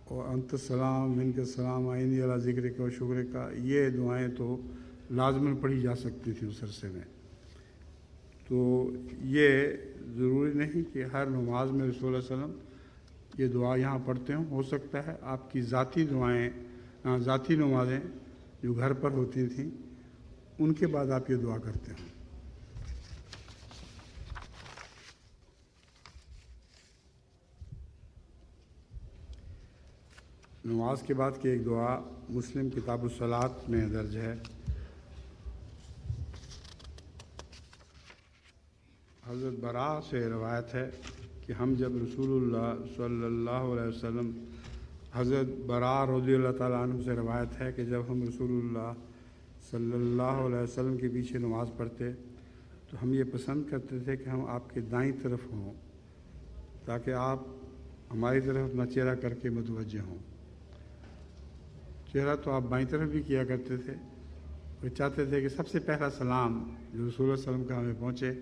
اور انت السلام منک السلام اعنی علی ذکرک و شکرک، یہ دعائیں تو لازماً پڑھی جا سکتی تھیں اس عرصے میں۔ تو یہ ضروری نہیں کہ ہر نماز میں رسول اللہ علیہ وسلم یہ دعا یہاں پڑھتے ہوں، ہو سکتا ہے آپ کی ذاتی دعائیں، ذاتی نمازیں جو گھر پر ہوتی تھیں ان کے بعد آپ یہ دعا کرتے ہیں۔ نماز کے بعد کی ایک دعا مسلم کتاب الصلاۃ میں درج ہے۔ حضرت براء سے روایت ہے کہ ہم جب رسول اللہ صلی اللہ علیہ وسلم، حضرت براء رضی اللہ تعالیٰ عنہ سے روایت ہے کہ جب ہم رسول اللہ صلی اللہ علیہ وسلم کے پیچھے نماز پڑھتے تو ہم یہ پسند کرتے تھے کہ ہم آپ کے دائیں طرف ہوں، تاکہ آپ ہماری طرف اپنا چہرہ کر کے متوجہ ہوں۔ چہرہ تو آپ بائیں طرف بھی کیا کرتے تھے، اور چاہتے تھے کہ سب سے پہلا سلام جو رسول اللہ صلی اللہ علیہ وسلم کا ہمیں پہنچے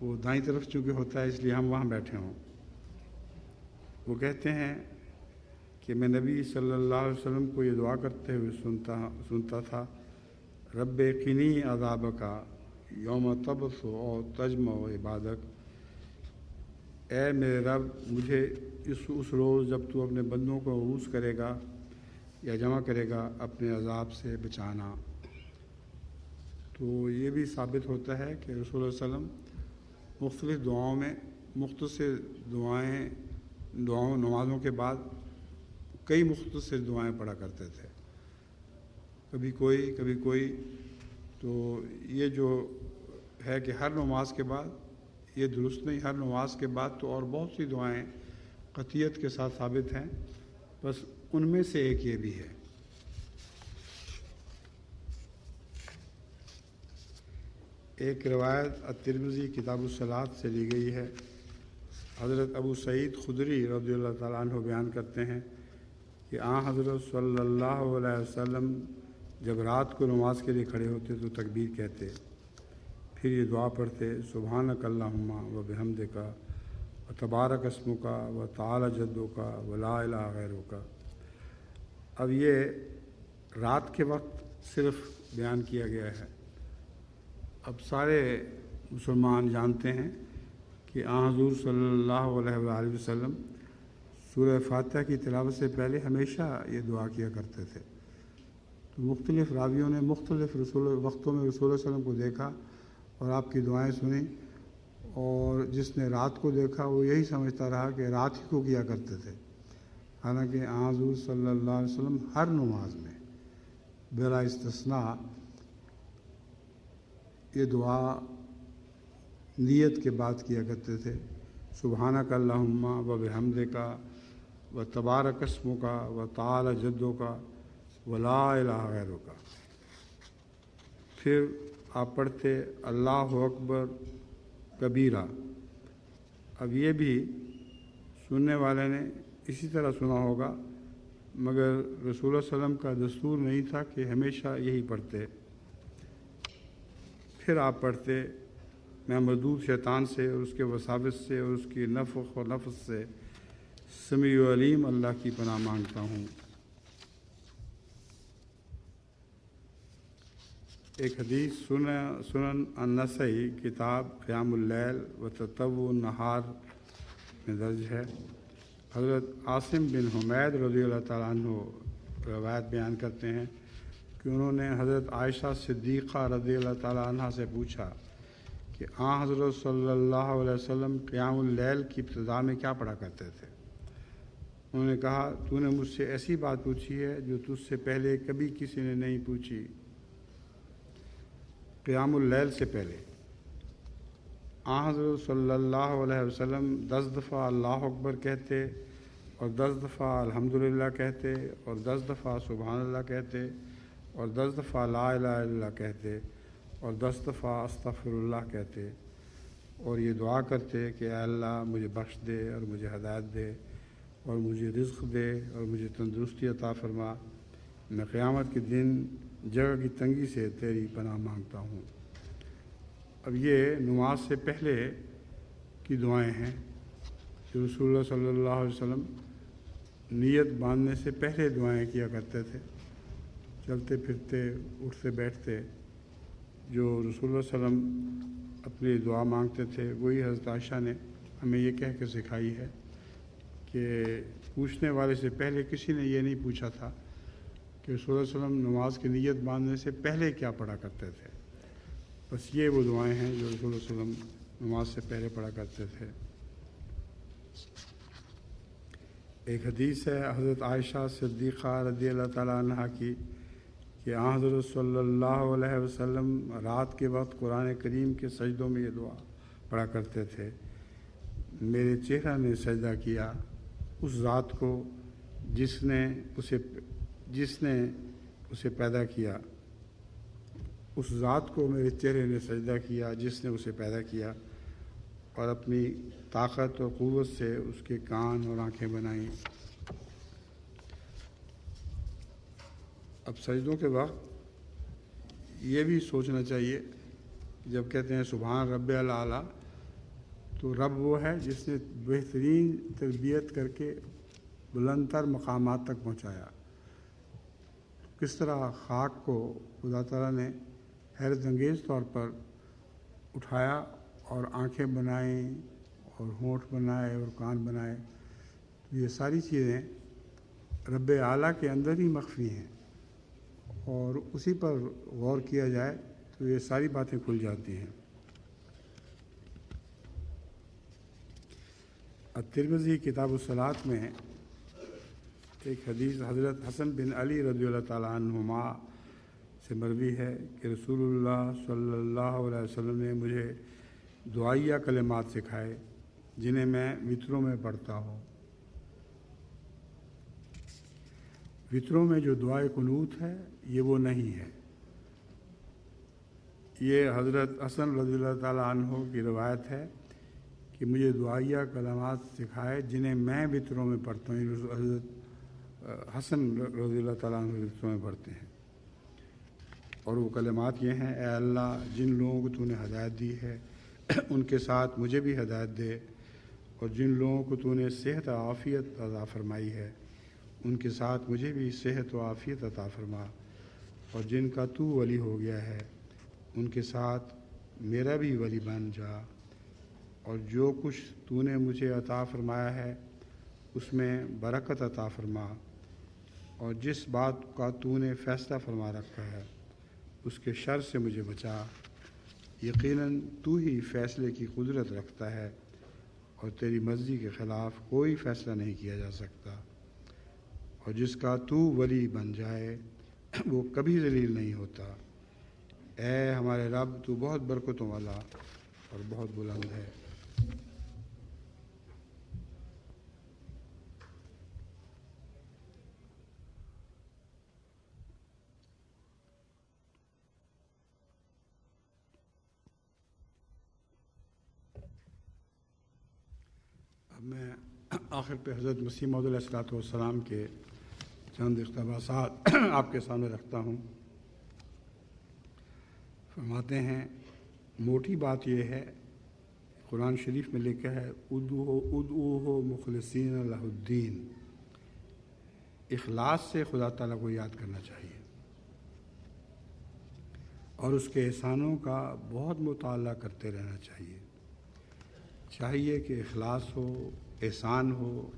وہ دائیں طرف چونکہ ہوتا ہے، اس لیے ہم وہاں بیٹھے ہوں۔ وہ کہتے ہیں کہ میں نبی صلی اللہ علیہ وسلم کو یہ دعا کرتے ہوئے سنتا تھا، رب قنی عذابک یوم تبعث و تجمع عبادک، اے میرے رب مجھے اس روز جب تو اپنے بندوں کو عروج کرے گا یا جمع کرے گا اپنے عذاب سے بچانا۔ تو یہ بھی ثابت ہوتا ہے کہ رسول اللہ علیہ وسلم مختلف دعاؤں میں مختصر دعاؤں نمازوں کے بعد کئی مختصر دعائیں پڑھا کرتے تھے، کبھی کوئی۔ تو یہ جو ہے کہ ہر نماز کے بعد، یہ درست نہیں، ہر نماز کے بعد تو اور بہت سی دعائیں قطعیت کے ساتھ ثابت ہیں، بس ان میں سے ایک یہ بھی ہے۔ ایک روایت الترمذی کتاب الصلاۃ سے لی گئی ہے۔ حضرت ابو سعید خدری رضی اللہ تعالیٰ عنہ بیان کرتے ہیں کہ حضرت صلی اللہ علیہ وسلم جب رات کو نماز کے لیے کھڑے ہوتے تو تکبیر کہتے، پھر یہ دعا پڑھتے، سبحانک اللہم و بحمدک و تبارک اسمک و تعالی جدک و لا الہ غیرک۔ اب یہ رات کے وقت صرف بیان کیا گیا ہے۔ اب سارے مسلمان جانتے ہیں کہ حضور صلی اللہ علیہ وآلہ وسلم سورہ فاتحہ کی تلاوت سے پہلے ہمیشہ یہ دعا کیا کرتے تھے۔ تو مختلف راویوں نے مختلف وقتوں میں رسول اللہ علیہ وسلم کو دیکھا اور آپ کی دعائیں سنیں، اور جس نے رات کو دیکھا وہ یہی سمجھتا رہا کہ رات ہی کو کیا کرتے تھے، حالانکہ حضور صلی اللہ علیہ وسلم ہر نماز میں بلا استثناء یہ دعا نیت کے بعد کیا کرتے تھے۔ سبحانک اللہم و بحمدک و تبارک اسمک و تعالی جدک و لا الہ غیرک۔ پھر آپ پڑھتے اللہ اکبر کبیرہ۔ اب یہ بھی سننے والے نے اسی طرح سنا ہوگا، مگر رسول اللہ علیہ وسلم کا دستور نہیں تھا کہ ہمیشہ یہی پڑھتے۔ پھر آپ پڑھتے میں مردود شیطان سے اور اس کے وساوس سے اور اس کی نفخ اور نفس سے سمیع و علیم اللہ کی پناہ مانگتا ہوں۔ ایک حدیث سنن النسائی کتاب قیام اللیل و تطوع النہار میں درج ہے۔ حضرت عاصم بن حمید رضی اللہ تعالیٰ عنہ روایت بیان کرتے ہیں کہ انہوں نے حضرت عائشہ صدیقہ رضی اللہ تعالیٰ عنہ سے پوچھا کہ حضرت صلی اللہ علیہ وسلم قیام اللیل کی ابتدا میں کیا پڑھا کرتے تھے؟ انہوں نے کہا تو نے مجھ سے ایسی بات پوچھی ہے جو تجھ سے پہلے کبھی کسی نے نہیں پوچھی۔ قیام اللیل سے پہلے حضرت صلی اللہ علیہ وسلم 10 دفعہ اللہ اکبر کہتے اور 10 دفعہ الحمدللہ کہتے اور 10 دفعہ سبحان اللہ کہتے اور 10 دفعہ لا الہ الا اللہ کہتے اور 10 دفعہ استغفر اللہ کہتے، اور یہ دعا کرتے کہ اے اللہ مجھے بخش دے اور مجھے ہدایت دے اور مجھے رزق دے اور مجھے تندرستی عطا فرما، میں قیامت کے دن جگہ کی تنگی سے تیری پناہ مانگتا ہوں۔ اب یہ نماز سے پہلے کی دعائیں ہیں جو رسول اللہ صلی اللہ علیہ وسلم نیت باندھنے سے پہلے دعائیں کیا کرتے تھے۔ چلتے پھرتے اٹھتے بیٹھتے جو رسول اللہ صلی اللہ علیہ وسلم اپنی دعا مانگتے تھے وہی حضرت عائشہ نے ہمیں یہ کہہ کے سکھائی ہے کہ پوچھنے والے سے پہلے کسی نے یہ نہیں پوچھا تھا کہ رسول اللہ علیہ وسلم نماز کی نیت باندھنے سے پہلے کیا پڑھا کرتے تھے۔ بس یہ وہ دعائیں ہیں جو رسول اللہ علیہ وسلم نماز سے پہلے پڑھا کرتے تھے۔ ایک حدیث ہے حضرت عائشہ صدیقہ رضی اللہ تعالیٰ عنہ کی کہ حضرت صلی اللہ علیہ وسلم رات کے وقت قرآن کریم کے سجدوں میں یہ دعا پڑھا کرتے تھے، میرے چہرہ نے سجدہ کیا اس ذات کو جس نے اسے پیدا کیا، اس ذات کو میرے چہرے نے سجدہ کیا جس نے اسے پیدا کیا اور اپنی طاقت اور قوت سے اس کے کان اور آنکھیں بنائیں۔ اب سجدوں کے وقت یہ بھی سوچنا چاہیے، جب کہتے ہیں سبحان رب الاعلیٰ تو رب وہ ہے جس نے بہترین تربیت کر کے بلند تر مقامات تک پہنچایا۔ کس طرح خاک کو خدا تعالیٰ نے حیرت انگیز طور پر اٹھایا اور آنکھیں بنائیں اور ہونٹ بنائے اور کان بنائے، تو یہ ساری چیزیں رب اعلیٰ کے اندر ہی مخفی ہیں، اور اسی پر غور کیا جائے تو یہ ساری باتیں کھل جاتی ہیں۔ الترمذی کتاب الصلاۃ میں ایک حدیث حضرت حسن بن علی رضی اللہ تعالیٰ عنہما سے مروی ہے کہ رسول اللہ صلی اللہ علیہ وسلم نے مجھے دعائیہ کلمات سکھائے جنہیں میں وطروں میں پڑھتا ہوں۔ وطروں میں جو دعائے قنوت ہے یہ وہ نہیں ہے۔ یہ حضرت حسن رضی اللہ تعالیٰ عنہ کی روایت ہے کہ مجھے دعائیہ کلمات سکھائے جنہیں میں وطروں میں پڑھتا ہوں۔ حضرت حسن رضی اللہ تعالیٰ عنہ وطروں میں پڑھتے ہیں، اور وہ کلمات یہ ہیں: اے اللہ جن لوگوں کو تو نے ہدایت دی ہے ان کے ساتھ مجھے بھی ہدایت دے، اور جن لوگوں کو تو نے صحت و عافیت عطا فرمائی ہے ان کے ساتھ مجھے بھی صحت و عافیت عطا فرما، اور جن کا تو ولی ہو گیا ہے ان کے ساتھ میرا بھی ولی بن جا، اور جو کچھ تو نے مجھے عطا فرمایا ہے اس میں برکت عطا فرما، اور جس بات کا تو نے فیصلہ فرما رکھا ہے اس کے شر سے مجھے بچا۔ یقیناً تو ہی فیصلے کی قدرت رکھتا ہے اور تیری مرضی کے خلاف کوئی فیصلہ نہیں کیا جا سکتا، اور جس کا تو ولی بن جائے وہ کبھی ذلیل نہیں ہوتا۔ اے ہمارے رب، تو بہت برکتوں والا اور بہت بلند ہے۔ اب میں آخر پہ حضرت مسیح موعود علیہ الصلوۃ والسلام کے چند اقتباسات آپ کے سامنے رکھتا ہوں۔ فرماتے ہیں، موٹی بات یہ ہے، قرآن شریف میں لکھا ہے ادعوہ مخلصین لہ الدین، اخلاص سے خدا تعالیٰ کو یاد کرنا چاہیے اور اس کے احسانوں کا بہت مطالعہ کرتے رہنا چاہیے۔ چاہیے کہ اخلاص ہو، احسان ہو،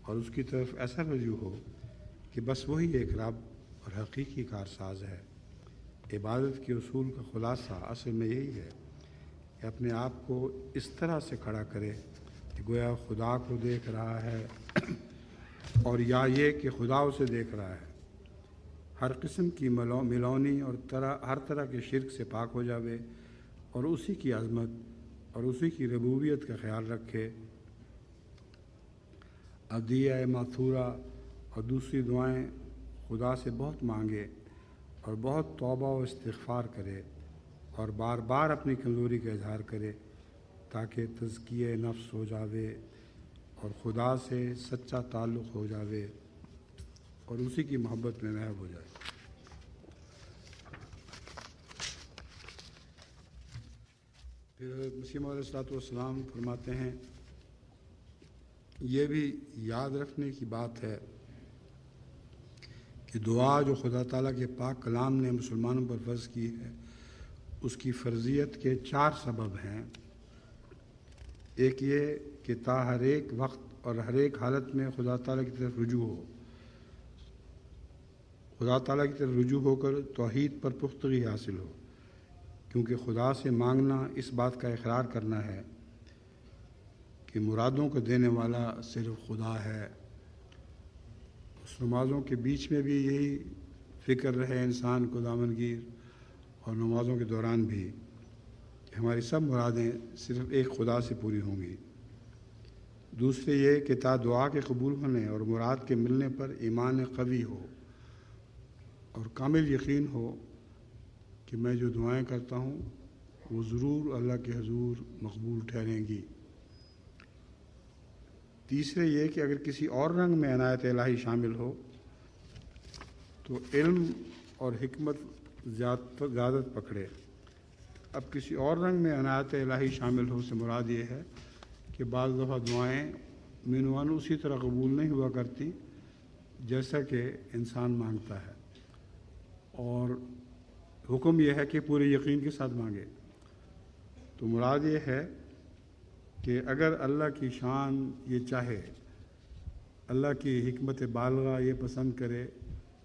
اور اس کی طرف ایسا رجوع ہو کہ بس وہی ایک رب اور حقیقی کارساز ہے۔ عبادت کے اصول کا خلاصہ اصل میں یہی ہے کہ اپنے آپ کو اس طرح سے کھڑا کرے کہ گویا خدا کو دیکھ رہا ہے، اور یا یہ کہ خدا اسے دیکھ رہا ہے۔ ہر قسم کی ملونی اور ہر طرح کے شرک سے پاک ہو جاوے، اور اسی کی عظمت اور اسی کی ربوبیت کا خیال رکھے۔ عدیہ ماثورہ اور دوسری دعائیں خدا سے بہت مانگے اور بہت توبہ و استغفار کرے، اور بار بار اپنی کمزوری کا اظہار کرے تاکہ تزکیہ نفس ہو جاوے اور خدا سے سچا تعلق ہو جاوے اور اسی کی محبت میں محو ہو جائے۔ پھر حضرت مسیح موعود علیہ الصلوۃ والسلام فرماتے ہیں، یہ بھی یاد رکھنے کی بات ہے کہ دعا جو خدا تعالیٰ کے پاک کلام نے مسلمانوں پر فرض کی ہے اس کی فرضیت کے 4 سبب ہیں۔ ایک یہ کہ تا ہر ایک وقت اور ہر ایک حالت میں خدا تعالیٰ کی طرف رجوع ہو، خدا تعالیٰ کی طرف رجوع ہو کر توحید پر پختگی حاصل ہو، کیونکہ خدا سے مانگنا اس بات کا اقرار کرنا ہے کہ مرادوں کو دینے والا صرف خدا ہے۔ اس نمازوں کے بیچ میں بھی یہی فکر رہے انسان کو دامنگیر، اور نمازوں کے دوران بھی، کہ ہماری سب مرادیں صرف ایک خدا سے پوری ہوں گی۔ دوسرے یہ کہ تا دعا کے قبول ہونے اور مراد کے ملنے پر ایمان قوی ہو اور کامل یقین ہو کہ میں جو دعائیں کرتا ہوں وہ ضرور اللہ کے حضور مقبول ٹھہریں گی۔ تیسرے یہ کہ اگر کسی اور رنگ میں عنایت الہی شامل ہو تو علم اور حکمت زیادت پکڑے۔ اب کسی اور رنگ میں عنایت الہی شامل ہو سے مراد یہ ہے کہ بعض دفعہ دعائیں مینوان اسی طرح قبول نہیں ہوا کرتی جیسا کہ انسان مانگتا ہے، اور حکم یہ ہے کہ پورے یقین کے ساتھ مانگے۔ تو مراد یہ ہے کہ اگر اللہ کی شان یہ چاہے، اللہ کی حکمت بالغہ یہ پسند کرے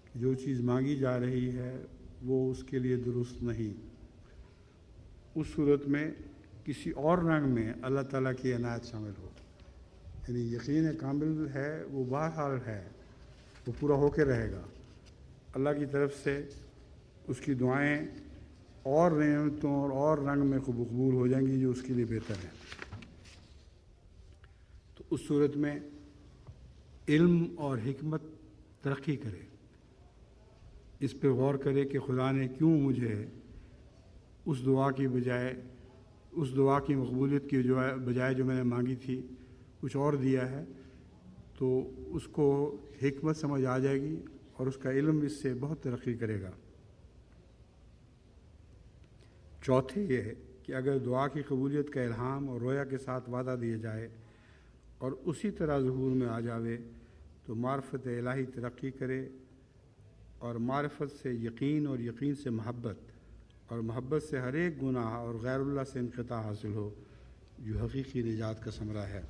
کہ جو چیز مانگی جا رہی ہے وہ اس کے لیے درست نہیں، اس صورت میں کسی اور رنگ میں اللہ تعالیٰ کی عنایت شامل ہو، یعنی یقین کامل ہے، وہ بہرحال ہے، وہ پورا ہو کے رہے گا۔ اللہ کی طرف سے اس کی دعائیں اور نعمتوں اور رنگ میں قبول ہو جائیں گی جو اس کے لیے بہتر ہے۔ تو اس صورت میں علم اور حکمت ترقی کرے، اس پہ غور کرے کہ خدا نے کیوں مجھے اس دعا کی مقبولیت کی بجائے جو میں نے مانگی تھی کچھ اور دیا ہے، تو اس کو حکمت سمجھ آ جائے گی اور اس کا علم اس سے بہت ترقی کرے گا۔ چوتھے یہ ہے کہ اگر دعا کی قبولیت کا الہام اور رویا کے ساتھ وعدہ دیا جائے اور اسی طرح ظہور میں آ جاوے تو معرفت الہی ترقی کرے، اور معرفت سے یقین، اور یقین سے محبت، اور محبت سے ہر ایک گناہ اور غیر اللہ سے انقطاع حاصل ہو، جو حقیقی نجات کا ثمرہ ہے۔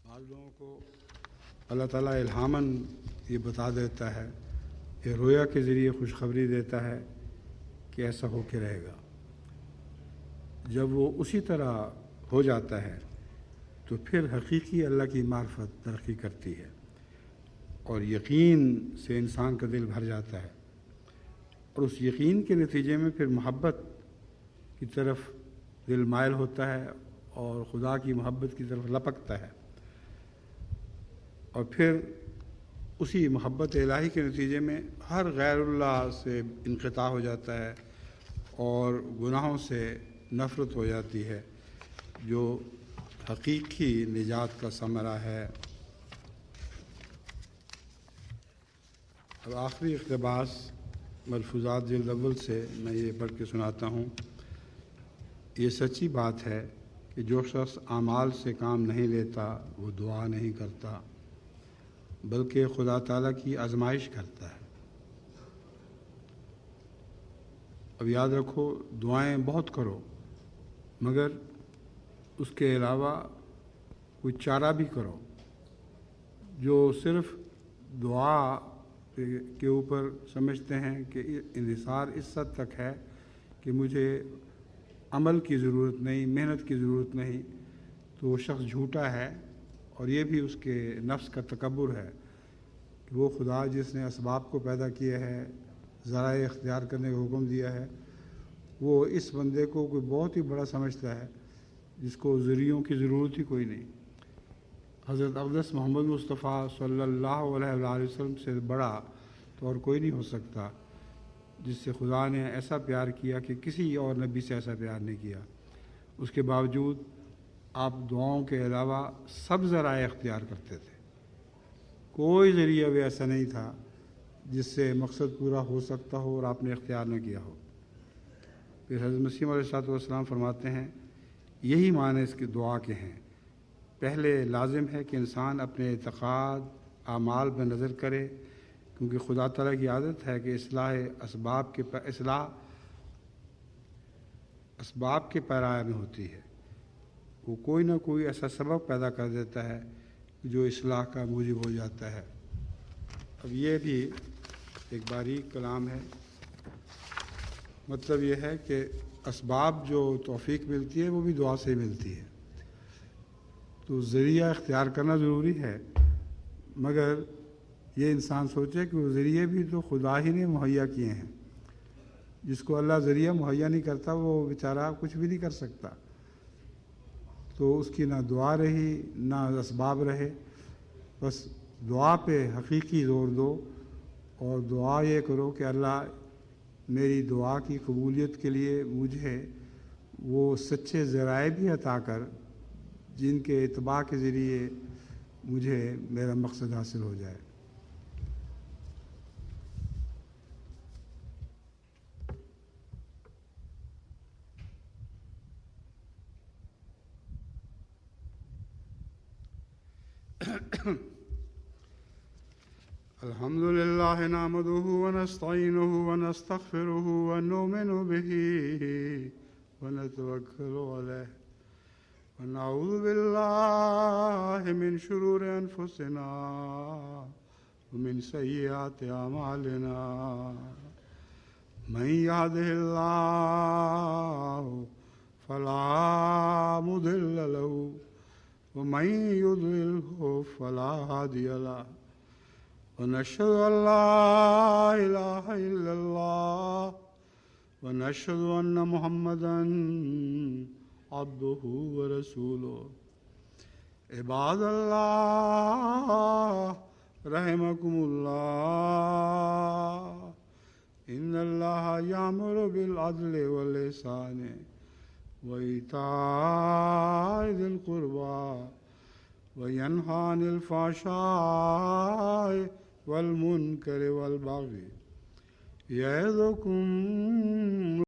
بعض لوگوں کو اللہ تعالیٰ الہاماً یہ بتا دیتا ہے، یہ رویا کے ذریعے خوشخبری دیتا ہے کہ ایسا ہو کے رہے گا۔ جب وہ اسی طرح ہو جاتا ہے تو پھر حقیقی اللہ کی معرفت ترقی کرتی ہے، اور یقین سے انسان کا دل بھر جاتا ہے، اور اس یقین کے نتیجے میں پھر محبت کی طرف دل مائل ہوتا ہے، اور خدا کی محبت کی طرف لپکتا ہے، اور پھر اسی محبت الہی کے نتیجے میں ہر غیر اللہ سے انقطاع ہو جاتا ہے، اور گناہوں سے نفرت ہو جاتی ہے، جو حقیقی نجات کا ثمرہ ہے۔ اب آخری اقتباس ملفوظات جلد اول سے میں یہ پڑھ کے سناتا ہوں۔ یہ سچی بات ہے کہ جو شخص اعمال سے کام نہیں لیتا وہ دعا نہیں کرتا، بلکہ خدا تعالیٰ کی آزمائش کرتا ہے۔ اب یاد رکھو، دعائیں بہت کرو، مگر اس کے علاوہ کوئی چارہ بھی کرو۔ جو صرف دعا کے اوپر سمجھتے ہیں کہ انحصار اس حد تک ہے کہ مجھے عمل کی ضرورت نہیں، محنت کی ضرورت نہیں، تو وہ شخص جھوٹا ہے، اور یہ بھی اس کے نفس کا تکبر ہے کہ وہ خدا جس نے اسباب کو پیدا کیا ہے، ذرائع اختیار کرنے کا حکم دیا ہے، وہ اس بندے کو کوئی بہت ہی بڑا سمجھتا ہے جس کو ذریعوں کی ضرورت ہی کوئی نہیں۔ حضرت اقدس محمد مصطفیٰ صلی اللہ علیہ وآلہ وسلم سے بڑا تو اور کوئی نہیں ہو سکتا، جس سے خدا نے ایسا پیار کیا کہ کسی اور نبی سے ایسا پیار نہیں کیا۔ اس کے باوجود آپ دعاؤں کے علاوہ سب ذرائع اختیار کرتے تھے، کوئی ذریعہ بھی ایسا نہیں تھا جس سے مقصد پورا ہو سکتا ہو اور آپ نے اختیار نہ کیا ہو۔ پھر حضرت مسیح علیہ السلام فرماتے ہیں، یہی معنی اس کی دعا کے ہیں۔ پہلے لازم ہے کہ انسان اپنے اعتقاد، اعمال پہ نظر کرے، کیونکہ خدا تعالیٰ کی عادت ہے کہ اصلاح اسباب کے پیرائے میں ہوتی ہے۔ وہ کوئی نہ کوئی ایسا سبب پیدا کر دیتا ہے جو اصلاح کا موجب ہو جاتا ہے۔ اب یہ بھی ایک باریک کلام ہے، مطلب یہ ہے کہ اسباب جو توفیق ملتی ہے وہ بھی دعا سے ملتی ہے، تو ذریعہ اختیار کرنا ضروری ہے، مگر یہ انسان سوچے کہ وہ ذریعے بھی تو خدا ہی نے مہیا کیے ہیں۔ جس کو اللہ ذریعہ مہیا نہیں کرتا وہ بیچارہ کچھ بھی نہیں کر سکتا، تو اس کی نہ دعا رہی نہ اسباب رہے۔ بس دعا پہ حقیقی زور دو، اور دعا یہ کرو کہ اللہ میری دعا کی قبولیت کے لیے مجھے وہ سچے ذرائع بھی عطا کر جن کے اتباع کے ذریعے مجھے میرا مقصد حاصل ہو جائے۔ الحمد للہ نحمدہ ونستعینہ ونستغفرہ ونؤمن بہ ونتوکل علیہ ونعوذ باللہ من شرور انفسنا ومن سیئات اعمالنا من یہدہ اللہ فلا مضل لہ ومن یضللہ فلا ہادی لہ ونشهد أن لا إله إلا الله ونشهد أن محمدا عبده ورسوله عباد الله رحمكم الله إن الله يأمر بالعدل والإحسان وإيتاء ذي القربى وينهى عن الفحشاء والمنكر والبغي يعظكم